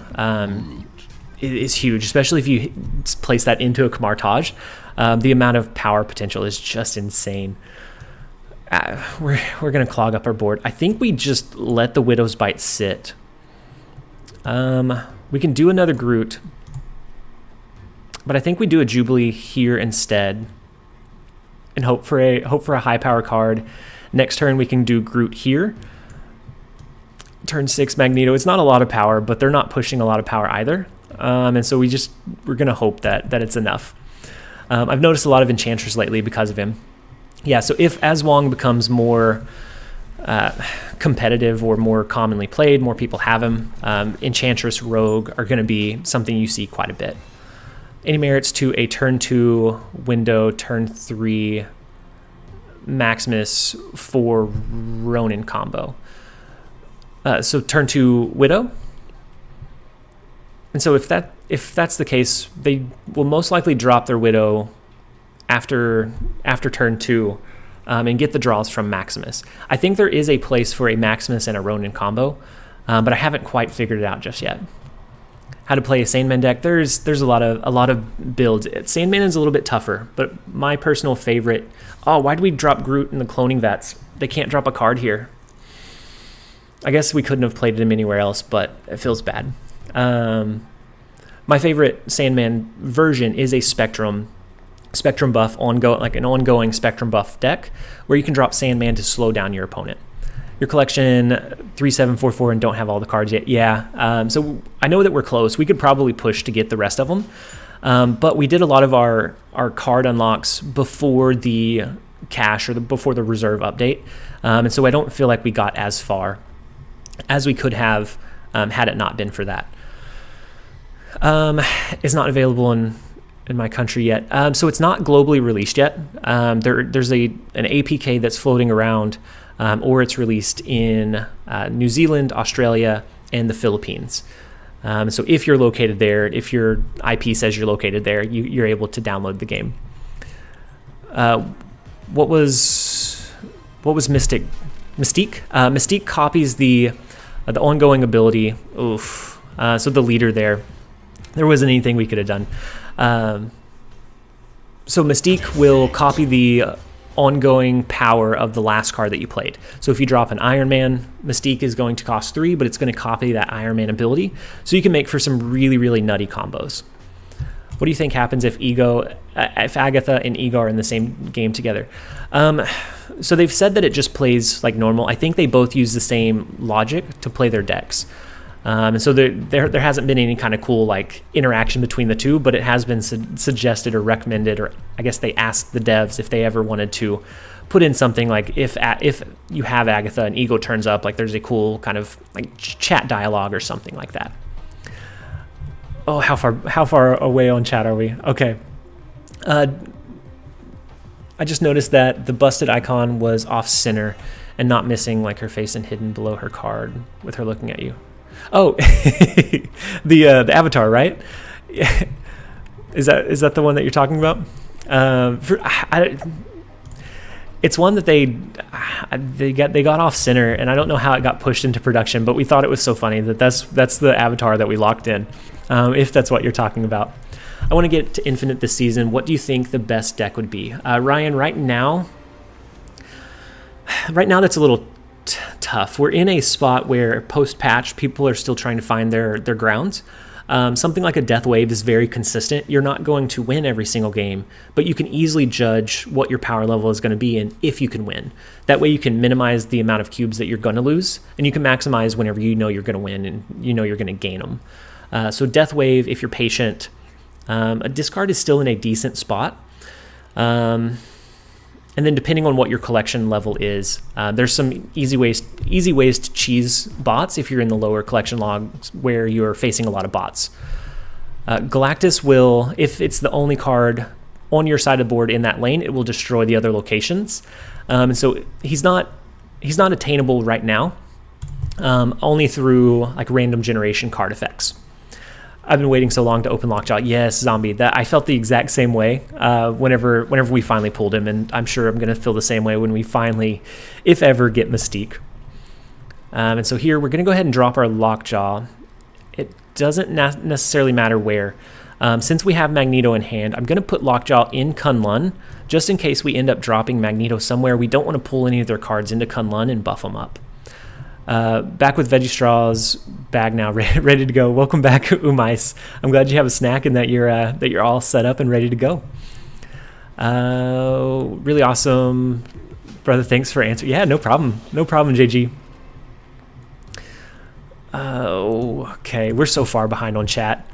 is huge, especially if you place that into a Kamartage. The amount of power potential is just insane. We're going to clog up our board. I think we just let the Widow's Bite sit. We can do another Groot, but I think we do a Jubilee here instead and hope for a high power card. Next turn we can do Groot here. Turn 6 Magneto. It's not a lot of power, but they're not pushing a lot of power either. And so we're going to hope that it's enough. I've noticed a lot of Enchantress lately because of him. Yeah, so as Wong becomes more competitive or more commonly played, more people have him, Enchantress, Rogue are going to be something you see quite a bit. Any merits to a turn 2 window, turn 3 Maximus for Ronin combo. So turn 2 Widow. And so if that's the case, they will most likely drop their Widow after turn 2 and get the draws from Maximus. I think there is a place for a Maximus and a Ronin combo, but I haven't quite figured it out just yet. How to play a Sandman deck? There's a lot of builds. Sandman is a little bit tougher, but my personal favorite. Oh, why do we drop Groot in the cloning VATS? They can't drop a card here. I guess we couldn't have played him anywhere else, but it feels bad. My favorite Sandman version is a Spectrum buff, an ongoing Spectrum buff deck, where you can drop Sandman to slow down your opponent. Your collection 3744 and don't have all the cards yet. Yeah, so I know that we're close. We could probably push to get the rest of them, but we did a lot of our card unlocks before the cache or before the reserve update, and so I don't feel like we got as far as we could have had it not been for that. It's not available in my country yet, so it's not globally released yet. There's an APK that's floating around, or it's released in New Zealand, Australia, and the Philippines. So if you're located there, if your IP says you're located there, you're able to download the game. What was Mystique? Mystique copies the ongoing ability. Oof. So the leader there wasn't anything we could have done. So Mystique will copy the ongoing power of the last card that you played. So if you drop an Iron Man, Mystique is going to cost 3, but it's going to copy that Iron Man ability. So you can make for some really, really nutty combos. What do you think happens if Agatha and Ego are in the same game together? So they've said that it just plays like normal. I think they both use the same logic to play their decks. And so there hasn't been any kind of cool like interaction between the two, but it has been suggested or recommended, or I guess they asked the devs if they ever wanted to put in something like if you have Agatha and Ego turns up, like there's a cool kind of like chat dialogue or something like that. Oh, how far away on chat are we? Okay. I just noticed that the busted icon was off center and not missing like her face and hidden below her card with her looking at you. Oh, the avatar, right? Is that the one that you're talking about? It's one that they got off center, and I don't know how it got pushed into production, but we thought it was so funny that that's the avatar that we locked in, if that's what you're talking about. I want to get to Infinite this season. What do you think the best deck would be? Ryan, right now that's a little tough. We're in a spot where post-patch, people are still trying to find their grounds. Something like a Death Wave is very consistent. You're not going to win every single game, but you can easily judge what your power level is going to be and if you can win. That way you can minimize the amount of cubes that you're going to lose, and you can maximize whenever you know you're going to win and you know you're going to gain them. So Death Wave, if you're patient, a discard is still in a decent spot. And then depending on what your collection level is, there's some easy ways to cheese bots if you're in the lower collection logs where you're facing a lot of bots. Galactus will, if it's the only card on your side of the board in that lane, it will destroy the other locations. And so he's not attainable right now, only through like random generation card effects. I've been waiting so long to open Lockjaw. Yes, Zombie. That I felt the exact same way whenever we finally pulled him, and I'm sure I'm going to feel the same way when we finally, if ever, get Mystique. And so here we're going to go ahead and drop our Lockjaw. It doesn't necessarily matter where. Since we have Magneto in hand, I'm going to put Lockjaw in Kunlun, just in case we end up dropping Magneto somewhere. We don't want to pull any of their cards into Kunlun and buff them up. Back with Veggie Straw's bag now, ready to go. Welcome back, Umais. I'm glad you have a snack and that you're all set up and ready to go. Really awesome, brother. Thanks for answering. Yeah, no problem, JG. Okay, we're so far behind on chat.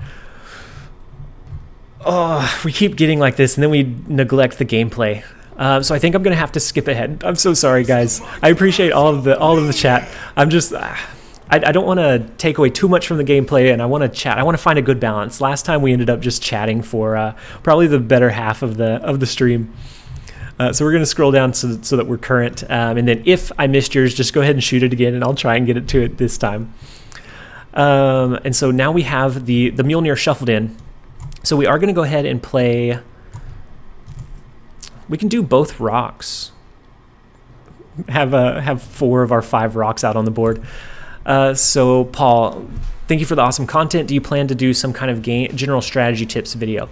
Oh, we keep getting like this, and then we neglect the gameplay. So I think I'm gonna have to skip ahead. I'm so sorry, guys. I appreciate all of the chat. I'm just, I don't want to take away too much from the gameplay, and I want to chat. I want to find a good balance. Last time we ended up just chatting for probably the better half of the stream. So we're gonna scroll down so that we're current, and then if I missed yours, just go ahead and shoot it again, and I'll try and get it to it this time. And so now we have the Mjolnir shuffled in. So we are gonna go ahead and play. We can do both rocks. Have 4 of our 5 rocks out on the board. So Paul, thank you for the awesome content. Do you plan to do some kind of general strategy tips video?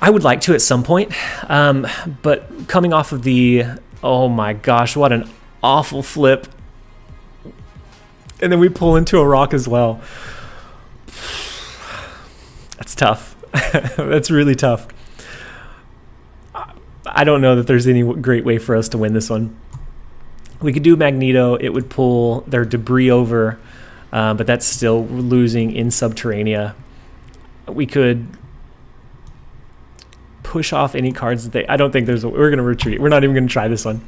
I would like to at some point, but coming off of oh my gosh, what an awful flip. And then we pull into a rock as well. That's tough. That's really tough. I don't know that there's any great way for us to win this one. We could do Magneto. It would pull their debris over, but that's still losing in Subterranea. We could push off any cards that I don't think we're going to retreat. We're not even going to try this one.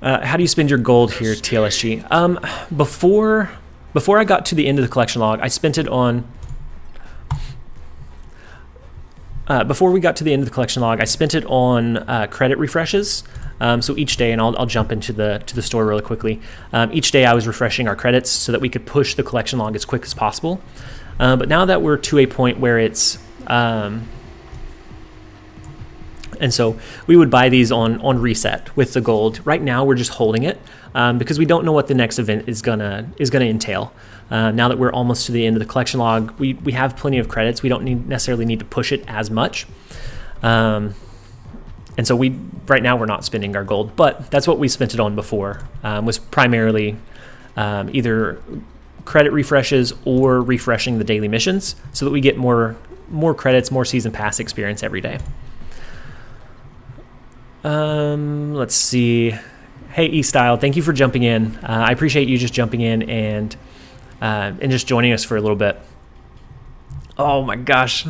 How do you spend your gold here, TLSG? Before I got to the end of the collection log, I spent it on... before we got to the end of the collection log, I spent it on credit refreshes. So each day, and I'll jump into the store really quickly. Each day I was refreshing our credits so that we could push the collection log as quick as possible. But now that we're to a point where it's... and so we would buy these on reset with the gold. Right now we're just holding it because we don't know what the next event is gonna entail. Now that we're almost to the end of the collection log, we have plenty of credits. We don't necessarily need to push it as much. And so right now we're not spending our gold, but that's what we spent it on before, was primarily either credit refreshes or refreshing the daily missions so that we get more credits, more season pass experience every day. Let's see. Hey, E-Style, thank you for jumping in. I appreciate you just jumping in and just joining us for a little bit. Oh my gosh.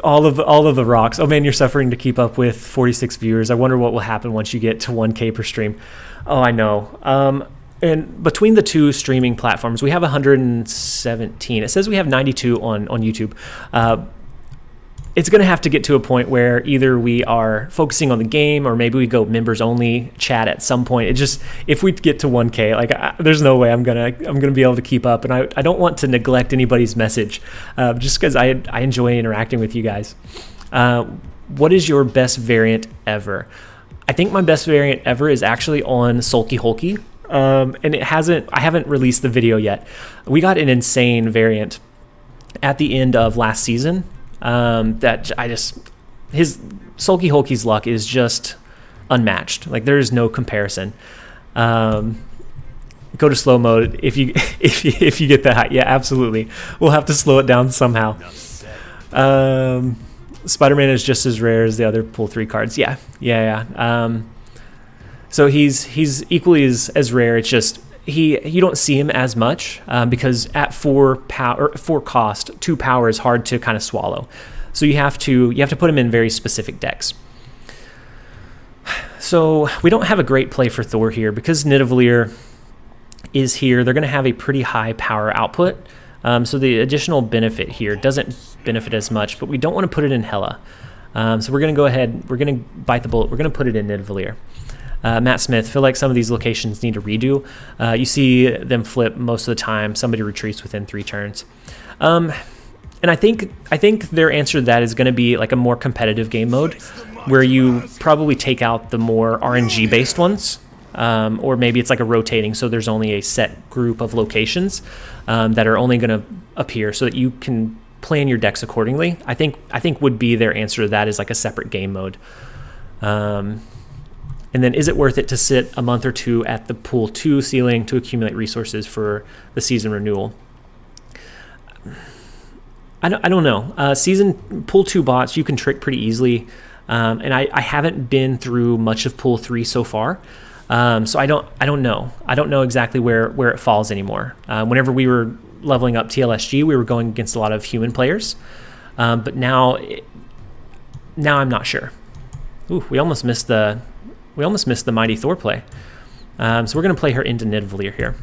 All of the rocks. Oh man, you're suffering to keep up with 46 viewers. I wonder what will happen once you get to 1K per stream. Oh, I know. And between the two streaming platforms, we have 117. It says we have 92 on YouTube. it's going to have to get to a point where either we are focusing on the game or maybe we go members only chat at some point. It just, if we get to 1K, like there's no way I'm going to be able to keep up. And I don't want to neglect anybody's message just because I enjoy interacting with you guys. What is your best variant ever? I think my best variant ever is actually on Sulky Hulky. And I haven't released the video yet. We got an insane variant at the end of last season. His Sulky Hulky's luck is just unmatched. Like there's no comparison. Go to slow mode if you get that. Yeah, absolutely. We'll have to slow it down somehow. Spider-Man is just as rare as the other pull 3 cards. Yeah. So he's equally as rare. It's just you don't see him as much because at 4 cost, 2 power is hard to kind of swallow. So you have to put him in very specific decks. So we don't have a great play for Thor here because Nidavellir is here. They're going to have a pretty high power output. So the additional benefit here doesn't benefit as much, but we don't want to put it in Hela. So we're going to go ahead. We're going to bite the bullet. We're going to put it in Nidavellir. Matt Smith, feel like some of these locations need a redo. You see them flip most of the time. Somebody retreats within 3 turns. And I think their answer to that is going to be like a more competitive game mode where you probably take out the more RNG based ones. Or maybe it's like a rotating, so there's only a set group of locations that are only going to appear so that you can plan your decks accordingly. I think would be their answer to that is like a separate game mode. And then is it worth it to sit a month or 2 at the pool 2 ceiling to accumulate resources for the season renewal? I don't know. Season pool 2 bots you can trick pretty easily, and I haven't been through much of pool 3 so far. So I don't know. I don't know exactly where it falls anymore. Whenever we were leveling up TLSG, we were going against a lot of human players, but now I'm not sure. Ooh, we almost missed the mighty Thor play. So we're gonna play her into Nidavellir here.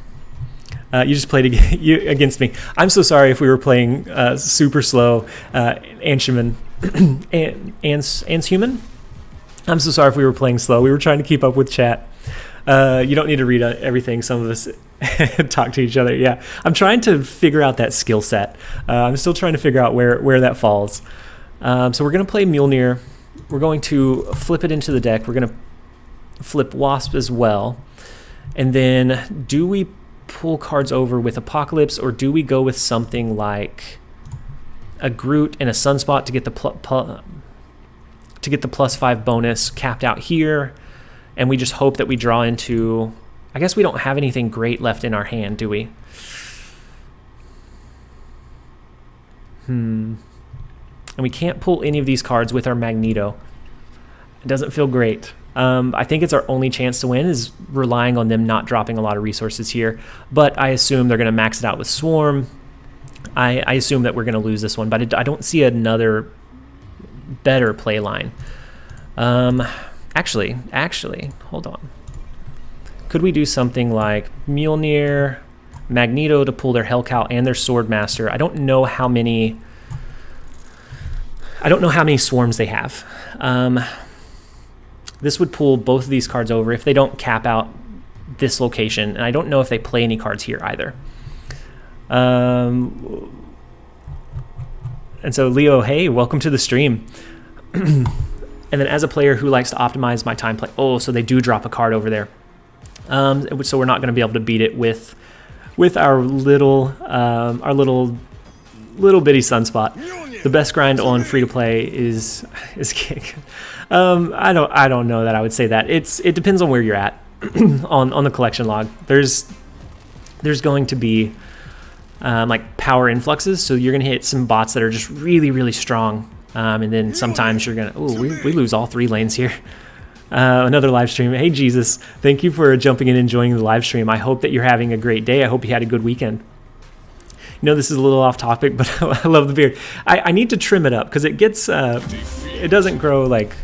You just played against me. I'm so sorry if we were playing super slow Anshuman and human. I'm so sorry if we were playing slow. We were trying to keep up with chat. You don't need to read everything. Some of us talk to each other. Yeah, I'm trying to figure out that skill set. I'm still trying to figure out where that falls. So we're going to play Mjolnir. We're going to flip it into the deck. We're going to flip Wasp as well. And then do we pull cards over with Apocalypse, or do we go with something like a Groot and a Sunspot to get the +5 bonus capped out here, and we just hope that we draw into... I guess we don't have anything great left in our hand, do we? And we can't pull any of these cards with our Magneto. It doesn't feel great. I think it's our only chance to win is relying on them not dropping a lot of resources here, but I assume they're going to max it out with Swarm. I assume that we're going to lose this one, but I don't see another better play line. Actually, hold on. Could we do something like Mjolnir, Magneto to pull their Hellcow and their Swordmaster? I don't know how many swarms they have. This would pull both of these cards over if they don't cap out this location, and I don't know if they play any cards here either. And so Leo, hey, welcome to the stream. And then as a player who likes to optimize my time play, so they do drop a card over there. So we're not going to be able to beat it with our little bitty Sunspot. The best grind on free to play is kick. I don't know that I would say that. It depends on where you're at on the collection log. There's going to be like power influxes, so you're going to hit some bots that are just really, really strong. And then sometimes you're going to, we lose all 3 lanes here. Another live stream. Hey, Jesus, thank you for jumping in and enjoying the live stream. I hope that you're having a great day. I hope you had a good weekend. You know, this is a little off topic, but I love the beard. I need to trim it up because it gets, it doesn't grow like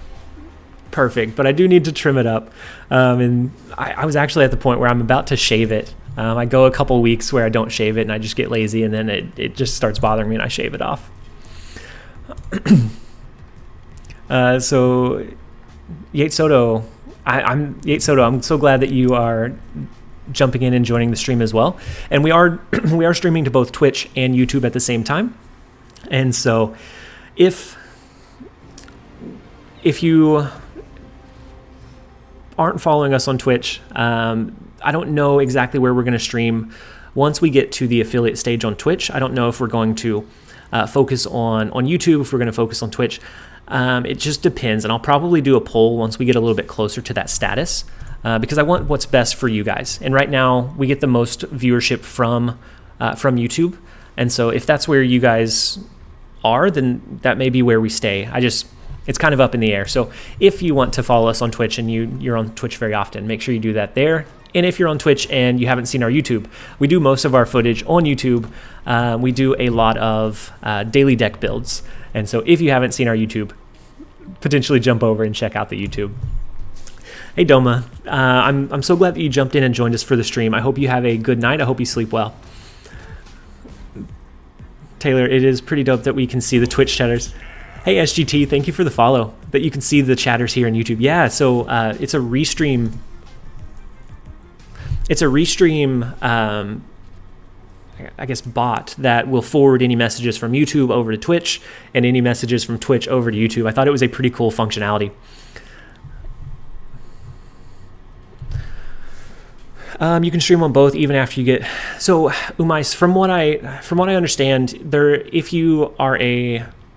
perfect, but I do need to trim it up. And I was actually at the point where I'm about to shave it. I go a couple weeks where I don't shave it and I just get lazy, and then it just starts bothering me and I shave it off. So Yates Soto, I'm Yates Soto. I'm so glad that you are jumping in and joining the stream as well. And we are streaming to both Twitch and YouTube at the same time. And so if you aren't following us on Twitch, I don't know exactly where we're going to stream once we get to the affiliate stage on Twitch. I don't know if we're going to focus on YouTube, if we're going to focus on Twitch. It just depends, and I'll probably do a poll once we get a little bit closer to that status, because I want what's best for you guys. And right now, we get the most viewership from YouTube, and so if that's where you guys are, then that may be where we stay. It's kind of up in the air. So if you want to follow us on Twitch and you're on Twitch very often, make sure you do that there. And if you're on Twitch and you haven't seen our YouTube, we do most of our footage on YouTube. We do a lot of daily deck builds. And so if you haven't seen our YouTube, potentially jump over and check out the YouTube. Hey Doma, I'm so glad that you jumped in and joined us for the stream. I hope you have a good night. I hope you sleep well. Taylor, it is pretty dope that we can see the Twitch chatters. Hey SGT, thank you for the follow. That you can see the chatters here on YouTube. Yeah, so it's a restream. It's a restream, I guess, bot that will forward any messages from YouTube over to Twitch and any messages from Twitch over to YouTube. I thought it was a pretty cool functionality. You can stream on both even after you get. So Umais, from what I understand, if you are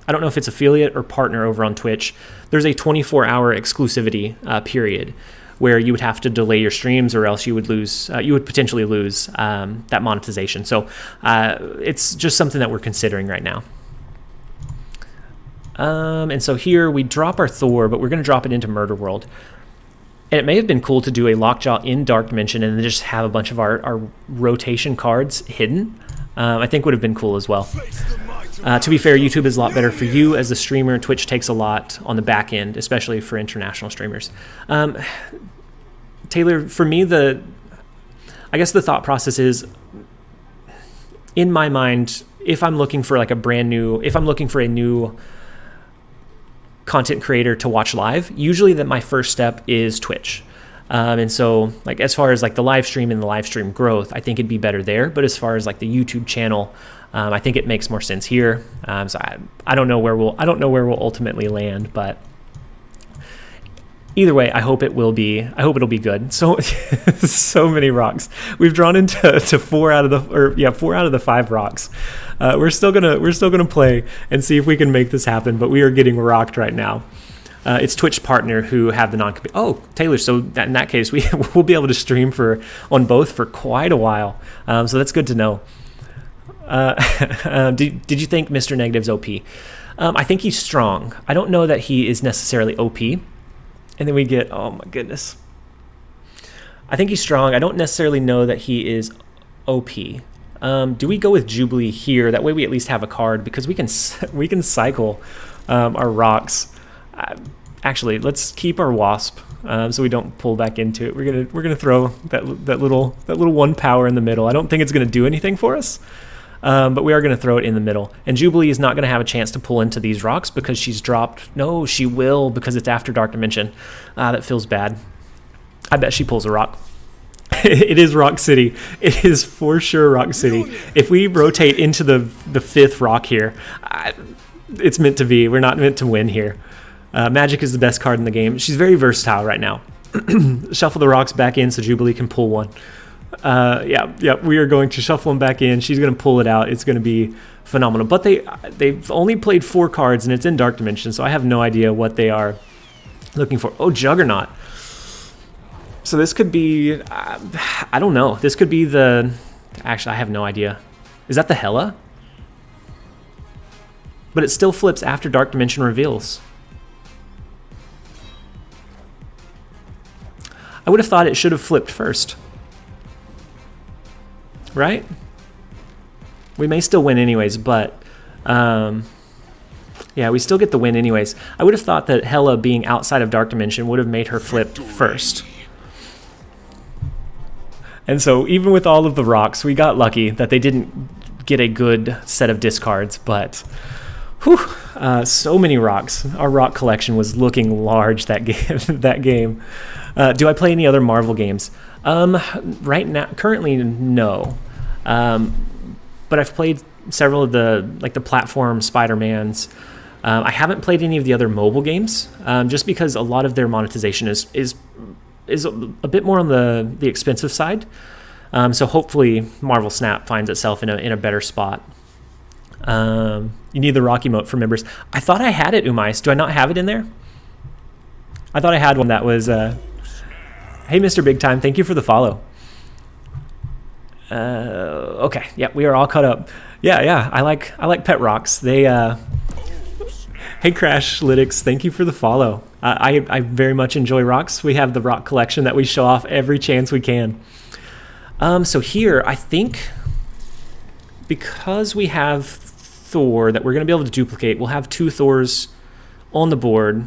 I don't know if it's affiliate or partner over on Twitch, there's a 24-hour exclusivity period where you would have to delay your streams, or else you would potentially lose that monetization. So it's just something that we're considering right now. And so here we drop our Thor, but we're going to drop it into Murder World. And it may have been cool to do a Lockjaw in Dark Dimension and then just have a bunch of our rotation cards hidden. I think would have been cool as well. To be fair, YouTube is a lot better for you as a streamer. Twitch takes a lot on the back end, especially for international streamers. Taylor, for me, I guess the thought process is, in my mind, if I'm looking for like if I'm looking for a new content creator to watch live, usually that my first step is Twitch. And so like as far as like the live stream and the live stream growth, I think it'd be better there. But as far as like the YouTube channel, I think it makes more sense here. So I don't know where we'll ultimately land, but either way, I hope it'll be good. So so many rocks. We've drawn into 4 out of the 5 rocks. We're still gonna play and see if we can make this happen, but we are getting rocked right now. It's Twitch partner who have the non-compete. Oh, Taylor, so in that case, we'll be able to stream on both for quite a while. So that's good to know. Did you think Mr. Negative's OP? I think he's strong. I don't know that he is necessarily OP. And then we get, oh my goodness. I think he's strong. I don't necessarily know that he is OP. Do we go with Jubilee here? That way we at least have a card, because we can cycle our rocks. Actually, let's keep our Wasp so we don't pull back into it. We're gonna throw that little 1 power in the middle. I don't think it's gonna do anything for us, but we are gonna throw it in the middle. And Jubilee is not gonna have a chance to pull into these rocks because she's dropped. No, she will, because it's after Dark Dimension. That feels bad. I bet she pulls a rock. It is Rock City. It is for sure Rock City. If we rotate into the 5th rock here, it's meant to be. We're not meant to win here. Magic is the best card in the game. She's very versatile right now. Shuffle the rocks back in so Jubilee can pull one. Yeah, we are going to shuffle them back in. She's going to pull it out. It's going to be phenomenal. But they've only played 4 cards, and it's in Dark Dimension, so I have no idea what they are looking for. Oh, Juggernaut. So this could be, I don't know. This could be actually, I have no idea. Is that the Hela? But it still flips after Dark Dimension reveals. I would have thought it should have flipped first. Right? We may still win anyways, but yeah, we still get the win anyways. I would have thought that Hela being outside of Dark Dimension would have made her flip first. And so even with all of the rocks, we got lucky that they didn't get a good set of discards, but Whew, so many rocks. Our rock collection was looking large that game. That game. Do I play any other Marvel games? Right now, currently, no. But I've played several of the platform Spider-Mans. I haven't played any of the other mobile games, just because a lot of their monetization is a bit more on the expensive side. So hopefully Marvel Snap finds itself in a better spot. You need the rock emote for members. I thought I had it, Umais. Do I not have it in there? I thought I had one that was... Hey, Mr. Big Time, thank you for the follow. Okay, yeah, we are all caught up. Yeah, I like pet rocks. They... Hey, Crash Lytics, thank you for the follow. I very much enjoy rocks. We have the rock collection that we show off every chance we can. So here, I think, because we have Thor that we're going to be able to duplicate, we'll have 2 Thors on the board.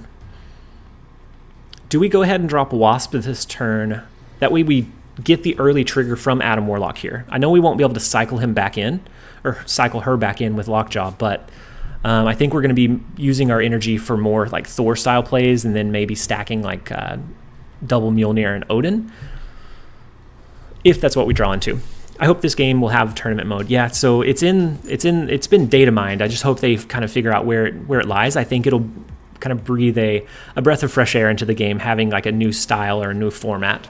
Do we go ahead and drop Wasp this turn? That way we get the early trigger from Adam Warlock here. I know we won't be able to cycle him back in, or cycle her back in with Lockjaw, but I think we're going to be using our energy for more like Thor-style plays, and then maybe stacking like double Mjolnir and Odin, if that's what we draw into. I hope this game will have tournament mode. Yeah, so it's been data mined. I just hope they kind of figure out where it lies. I think it'll kind of breathe a breath of fresh air into the game, having like a new style or a new format.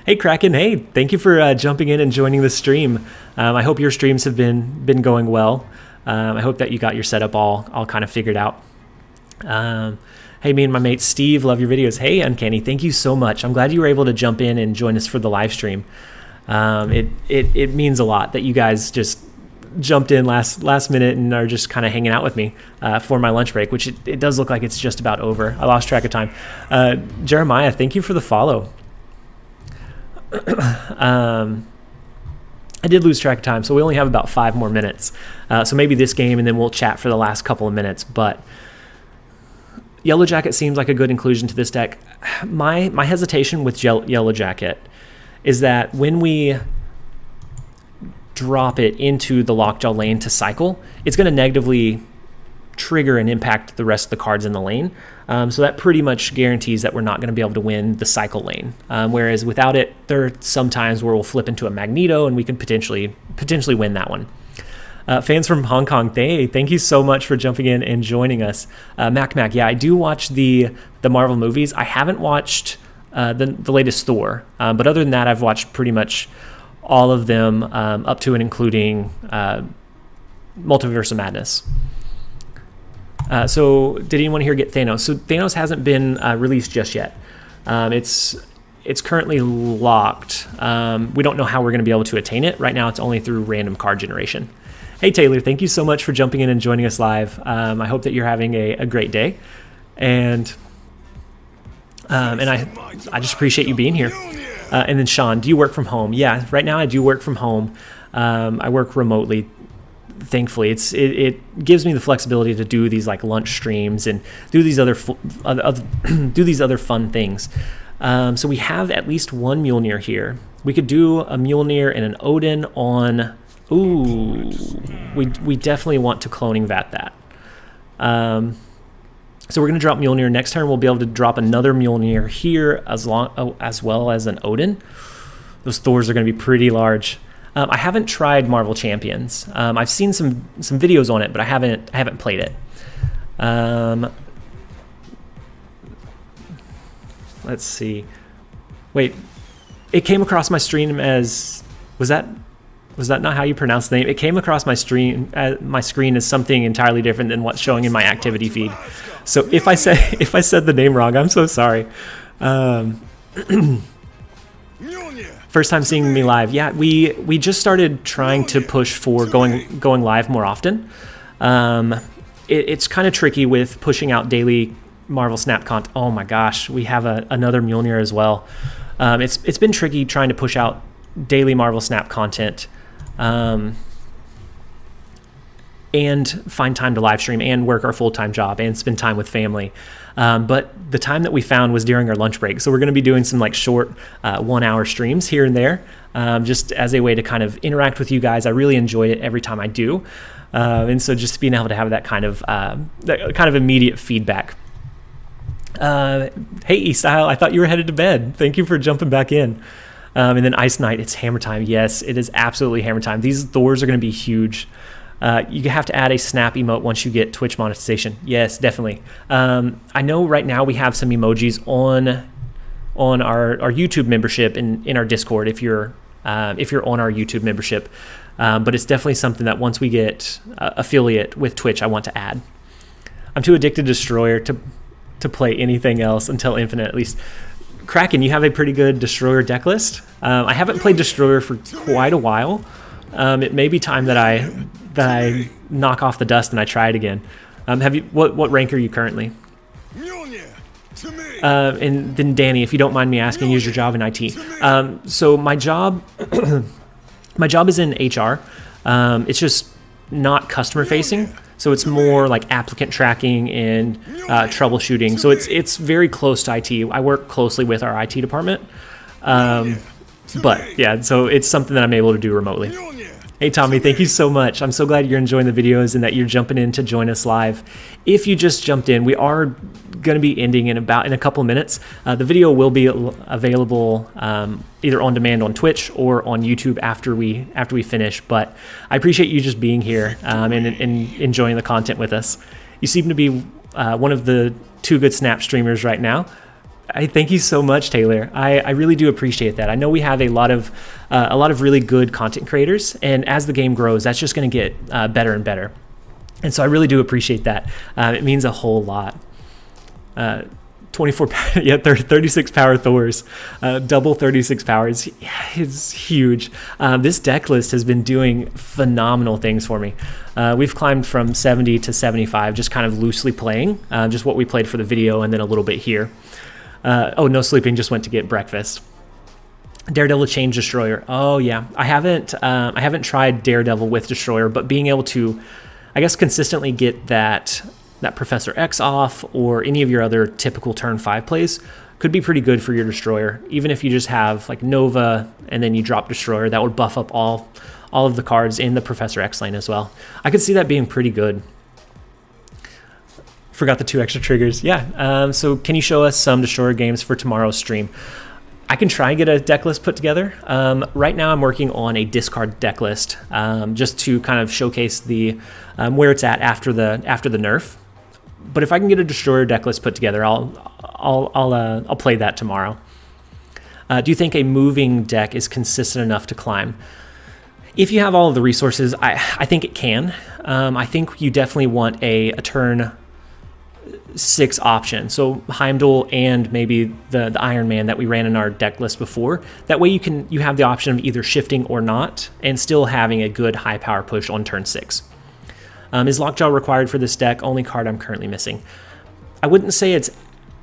Hey Kraken, hey, thank you for jumping in and joining the stream. I hope your streams have been going well. I hope that you got your setup all kind of figured out. Hey, me and my mate Steve, love your videos. Hey, Uncanny, thank you so much. I'm glad you were able to jump in and join us for the live stream. It means a lot that you guys just jumped in last minute and are just kind of hanging out with me for my lunch break, which it does look like it's just about over. I lost track of time. Jeremiah, thank you for the follow. I did lose track of time, so we only have about 5 more minutes. So maybe this game, and then we'll chat for the last couple of minutes. But Yellow Jacket seems like a good inclusion to this deck. My hesitation with Yellow Jacket is that when we drop it into the Lockjaw lane to cycle, it's going to negatively trigger and impact the rest of the cards in the lane. So that pretty much guarantees that we're not going to be able to win the cycle lane. Whereas without it, there are some times where we'll flip into a Magneto and we can potentially win that one. Fans from Hong Kong, thank you so much for jumping in and joining us. Mac, yeah, I do watch the Marvel movies. I haven't watched the latest Thor, but other than that, I've watched pretty much all of them up to and including Multiverse of Madness. So did anyone here get Thanos? So Thanos hasn't been released just yet. It's currently locked. We don't know how we're going to be able to attain it. Right now it's only through random card generation. Hey Taylor, thank you so much for jumping in and joining us live. I hope that you're having a great day. And I just appreciate you being here. And then Sean, do you work from home? Yeah, right now I do work from home. I work remotely. Thankfully, it gives me the flexibility to do these like lunch streams and do these other fun things. So we have at least one Mjolnir here. We could do a Mjolnir and an Odin on. Ooh, we definitely want to cloning vat that. So we're going to drop Mjolnir. Next turn we'll be able to drop another Mjolnir here as well as an Odin. Those Thors are going to be pretty large. I haven't tried Marvel Champions. I've seen some videos on it, but I haven't played it. Let's see. Wait, it came across my stream as was that not how you pronounce the name? It came across my screen as something entirely different than what's showing in my activity feed. So if I said the name wrong, I'm so sorry. First time seeing me live. Yeah, we just started trying to push for going live more often. It's kind of tricky with pushing out daily Marvel Snap content. Oh my gosh, we have another Mjolnir as well. It's been tricky trying to push out daily Marvel Snap content and find time to live stream and work our full-time job and spend time with family. But the time that we found was during our lunch break. So we're going to be doing some like short 1-hour streams here and there, just as a way to kind of interact with you guys. I really enjoy it every time I do. And so just being able to have that kind of immediate feedback. Hey E-Style, I thought you were headed to bed. Thank you for jumping back in. And then Ice Knight, it's hammer time. Yes, it is absolutely hammer time. These Thors are going to be huge. You have to add a snap emote once you get Twitch monetization. Yes, definitely. I know right now we have some emojis on our YouTube membership in our Discord if you're on our YouTube membership. But it's definitely something that once we get affiliate with Twitch, I want to add. I'm too addicted to Destroyer to play anything else until Infinite, at least. Kraken, you have a pretty good Destroyer deck list. I haven't played Destroyer for quite a while. It may be time that I knock off the dust and I try it again. What rank are you currently? And then Danny, if you don't mind me asking, use your job in IT. So my job is in HR. It's just not customer facing. So it's more like applicant tracking and troubleshooting. So it's very close to IT. I work closely with our IT department. But yeah, so it's something that I'm able to do remotely. Hey Tommy, thank you so much. I'm so glad you're enjoying the videos and that you're jumping in to join us live. If you just jumped in, we are going to be ending in a couple of minutes. The video will be available either on demand on Twitch or on YouTube after we finish. But I appreciate you just being here and enjoying the content with us. You seem to be one of the 2 good Snap streamers right now. I thank you so much, Taylor. I really do appreciate that. I know we have a lot of really good content creators, and as the game grows, that's just going to get better and better. And so I really do appreciate that. It means a whole lot. 24, yeah, 36 power Thors, double 36 power is huge. This deck list has been doing phenomenal things for me. We've climbed from 70 to 75, just kind of loosely playing, just what we played for the video, and then a little bit here. Oh, no sleeping, just went to get breakfast. Daredevil Change Destroyer. Oh yeah, I haven't tried Daredevil with Destroyer, but being able to, I guess, consistently get that Professor X off or any of your other typical turn 5 plays could be pretty good for your Destroyer. Even if you just have like Nova and then you drop Destroyer, that would buff up all of the cards in the Professor X lane as well. I could see that being pretty good. Forgot the 2 extra triggers. Yeah. So can you show us some Destroyer games for tomorrow's stream? I can try and get a deck list put together. Right now I'm working on a discard deck list just to kind of showcase the where it's at after the nerf. But if I can get a Destroyer deck list put together, I'll play that tomorrow. Do you think a moving deck is consistent enough to climb? If you have all of the resources, I think it can. I think you definitely want a turn 6 option, so Heimdall and maybe the Iron Man that we ran in our deck list before. That way you have the option of either shifting or not and still having a good high power push on turn 6. Is Lockjaw required for this deck? Only card I'm currently missing. I wouldn't say it's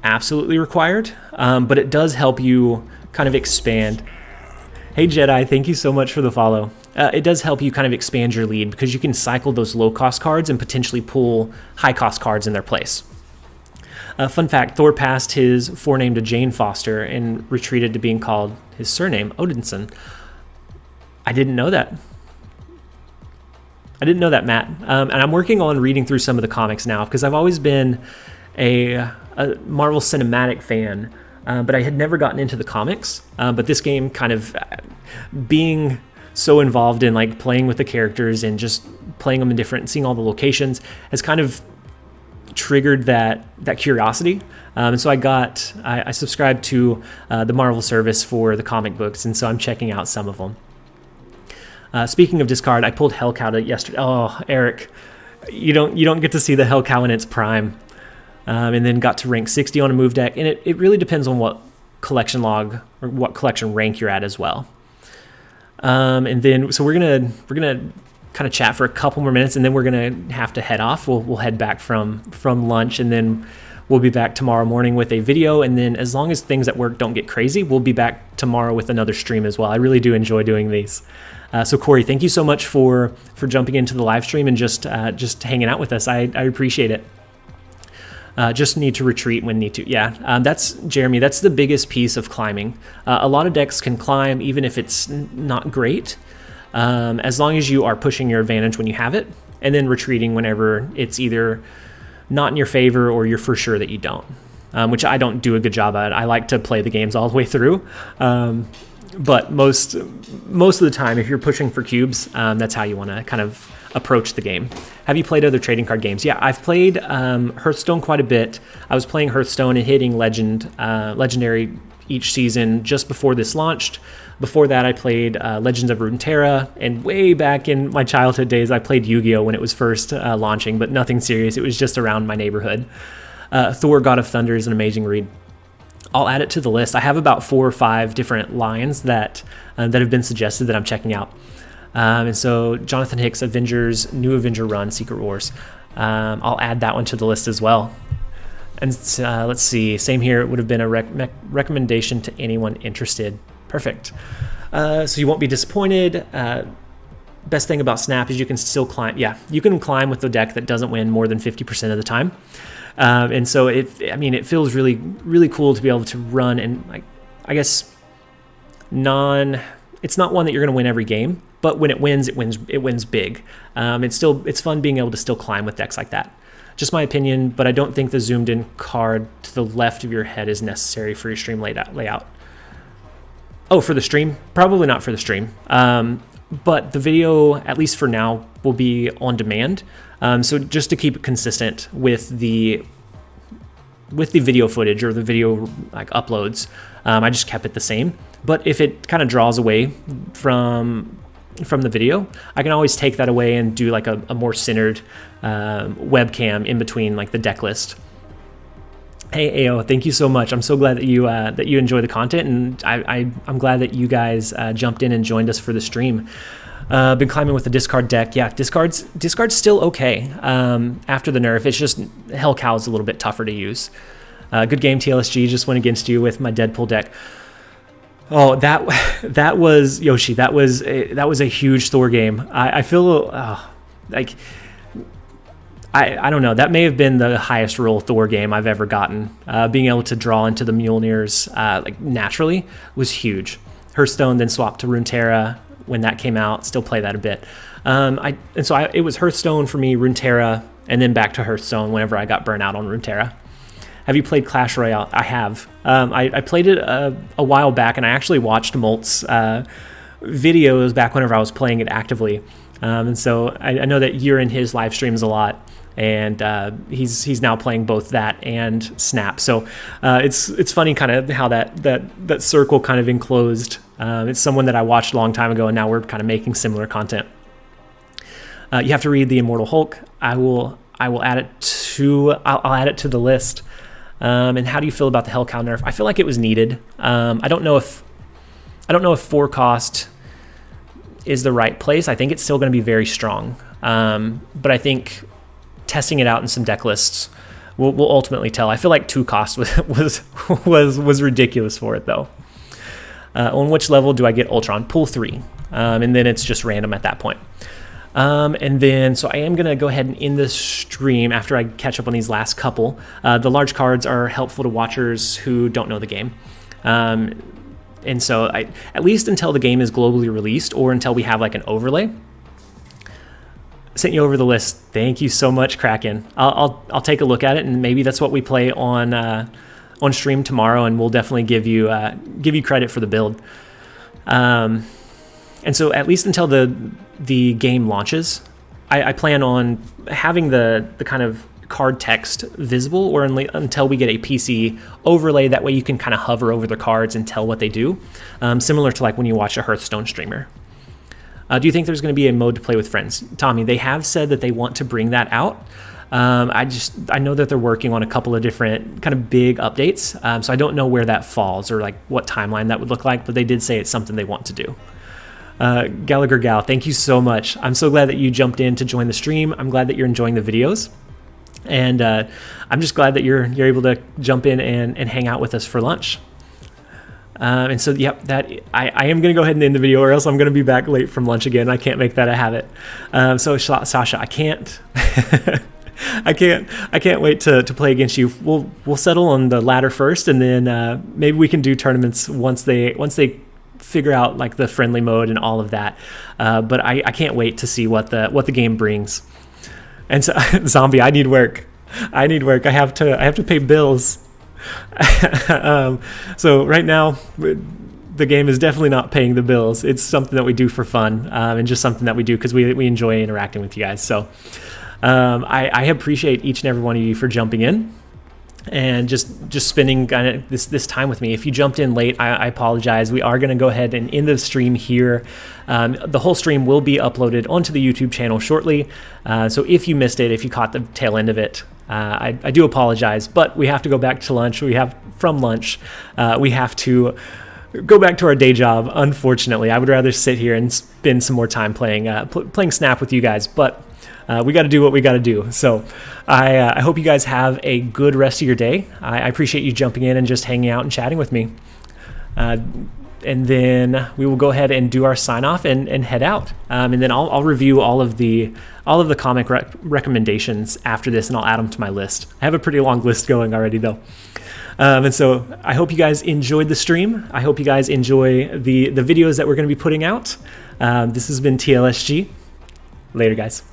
absolutely required, but it does help you kind of expand. Hey Jedi, thank you so much for the follow. It does help you kind of expand your lead because you can cycle those low cost cards and potentially pull high cost cards in their place. Fun fact, Thor passed his forename to Jane Foster and retreated to being called his surname, Odinson. I didn't know that. Matt. And I'm working on reading through some of the comics now because I've always been a Marvel Cinematic fan, but I had never gotten into the comics. But this game kind of being so involved in like playing with the characters and just playing them in different, seeing all the locations has kind of triggered that curiosity. And so I subscribed to the Marvel service for the comic books, and so I'm checking out some of them. Speaking of discard, I pulled Hellcow yesterday. Oh, Eric, you don't get to see the Hellcow in its prime. And then got to rank 60 on a move deck, and it really depends on what collection log or what collection rank you're at as well. And then so we're gonna kind of chat for a couple more minutes, and then we're gonna have to head off. We'll head back from lunch, and then we'll be back tomorrow morning with a video. And then as long as things at work don't get crazy, we'll be back tomorrow with another stream as well. I really do enjoy doing these. So Corey, thank you so much for jumping into the live stream and just hanging out with us. I appreciate it. Just need to retreat when need to. Yeah, that's Jeremy. That's the biggest piece of climbing. A lot of decks can climb even if it's not great. As long as you are pushing your advantage when you have it, and then retreating whenever it's either not in your favor or you're for sure that you don't, which I don't do a good job at. I like to play the games all the way through. But most of the time, if you're pushing for cubes, that's how you want to kind of approach the game. Have you played other trading card games? Yeah, I've played Hearthstone quite a bit. I was playing Hearthstone and hitting Legendary each season just before this launched. Before that, I played Legends of Runeterra, and way back in my childhood days, I played Yu-Gi-Oh! When it was first launching, but nothing serious. It was just around my neighborhood. Thor, God of Thunder is an amazing read. I'll add it to the list. I have about 4 or 5 different lines that have been suggested that I'm checking out. And so Jonathan Hicks, Avengers, New Avenger Run, Secret Wars. I'll add that one to the list as well. And let's see, same here. It would have been a recommendation to anyone interested. Perfect. So you won't be disappointed. Best thing about Snap is you can still climb. Yeah, you can climb with the deck that doesn't win more than 50% of the time. And so it feels really, really cool to be able to run, and like, I guess it's not one that you're going to win every game, but when it wins big. It's fun being able to still climb with decks like that. Just my opinion, but I don't think the zoomed in card to the left of your head is necessary for your stream layout. Oh, for the stream? Probably not for the stream. But the video, at least for now, will be on demand. So just to keep it consistent with the video footage or the video like uploads, I just kept it the same. But if it kind of draws away from the video, I can always take that away and do like a more centered webcam in between like the deck list. Hey AO, thank you so much. I'm so glad that you enjoy the content, and I'm glad that you guys jumped in and joined us for the stream. Been climbing with the discard deck. Yeah, discard's still okay after the nerf. It's just Hell Cow is a little bit tougher to use. Good game, TLSG. Just went against you with my Deadpool deck. Oh, that was Yoshi. That was a huge Thor game. I feel like I don't know. That may have been the highest roll Thor game I've ever gotten. Being able to draw into the Mjolnirs like naturally was huge. Hearthstone then swapped to Runeterra when that came out. Still play that a bit. It was Hearthstone for me, Runeterra, and then back to Hearthstone whenever I got burnt out on Runeterra. Have you played Clash Royale? I have. I played it a while back, and I actually watched Molt's videos back whenever I was playing it actively. And so I know that you're in his live streams a lot, and he's now playing both that and Snap. So it's funny kind of how that circle kind of enclosed. It's someone that I watched a long time ago, and now we're kind of making similar content. You have to read The Immortal Hulk. I'll add it to the list. And how do you feel about the Hell Cow nerf? I feel like it was needed. I don't know if 4 cost is the right place. I think it's still going to be very strong. But I think testing it out in some deck lists will ultimately tell. I feel like 2 cost was ridiculous for it though. On which level do I get Ultron? Pool 3, and then it's just random at that point. And then, so I am going to go ahead and end this stream after I catch up on these last couple. The large cards are helpful to watchers who don't know the game. And so at least until the game is globally released or until we have like an overlay. Sent you over the list. Thank you so much, Kraken. I'll take a look at it, and maybe that's what we play on stream tomorrow, and we'll definitely give you credit for the build. And so at least until the game launches, I plan on having the kind of card text visible, or until we get a PC overlay. That way you can kind of hover over the cards and tell what they do, similar to like when you watch a Hearthstone streamer. Do you think there's going to be a mode to play with friends? Tommy, they have said that they want to bring that out. I know that they're working on a couple of different kind of big updates, so I don't know where that falls or like what timeline that would look like, but they did say it's something they want to do. Gallagher Gal, thank you so much. I'm so glad that you jumped in to join the stream. I'm glad that you're enjoying the videos, and I'm just glad that you're able to jump in and hang out with us for lunch. And so, yep, I am going to go ahead and end the video, or else I'm going to be back late from lunch again. I can't make that a habit. So Sasha, I can't. I can't wait to play against you. We'll settle on the ladder first, and then maybe we can do tournaments once they figure out like the friendly mode and all of that. But I can't wait to see what the game brings. And so, zombie, I need work. I need work. I have to pay bills. So right now, the game is definitely not paying the bills. It's something that we do for fun, and just something that we do because we enjoy interacting with you guys. So I appreciate each and every one of you for jumping in and just spending kind of this time with me. If you jumped in late, I apologize. We are going to go ahead and end the stream here. The whole stream will be uploaded onto the YouTube channel shortly. So if you missed it, if you caught the tail end of it, I do apologize, but we have to go back to lunch. From lunch, we have to go back to our day job. Unfortunately, I would rather sit here and spend some more time playing Snap with you guys, but we got to do what we got to do. So I hope you guys have a good rest of your day. I appreciate you jumping in and just hanging out and chatting with me. And then we will go ahead and do our sign off and head out. And then I'll review all of the comic recommendations after this, and I'll add them to my list. I have a pretty long list going already though. And so I hope you guys enjoyed the stream. I hope you guys enjoy the videos that we're going to be putting out. This has been TLSG. Later, guys.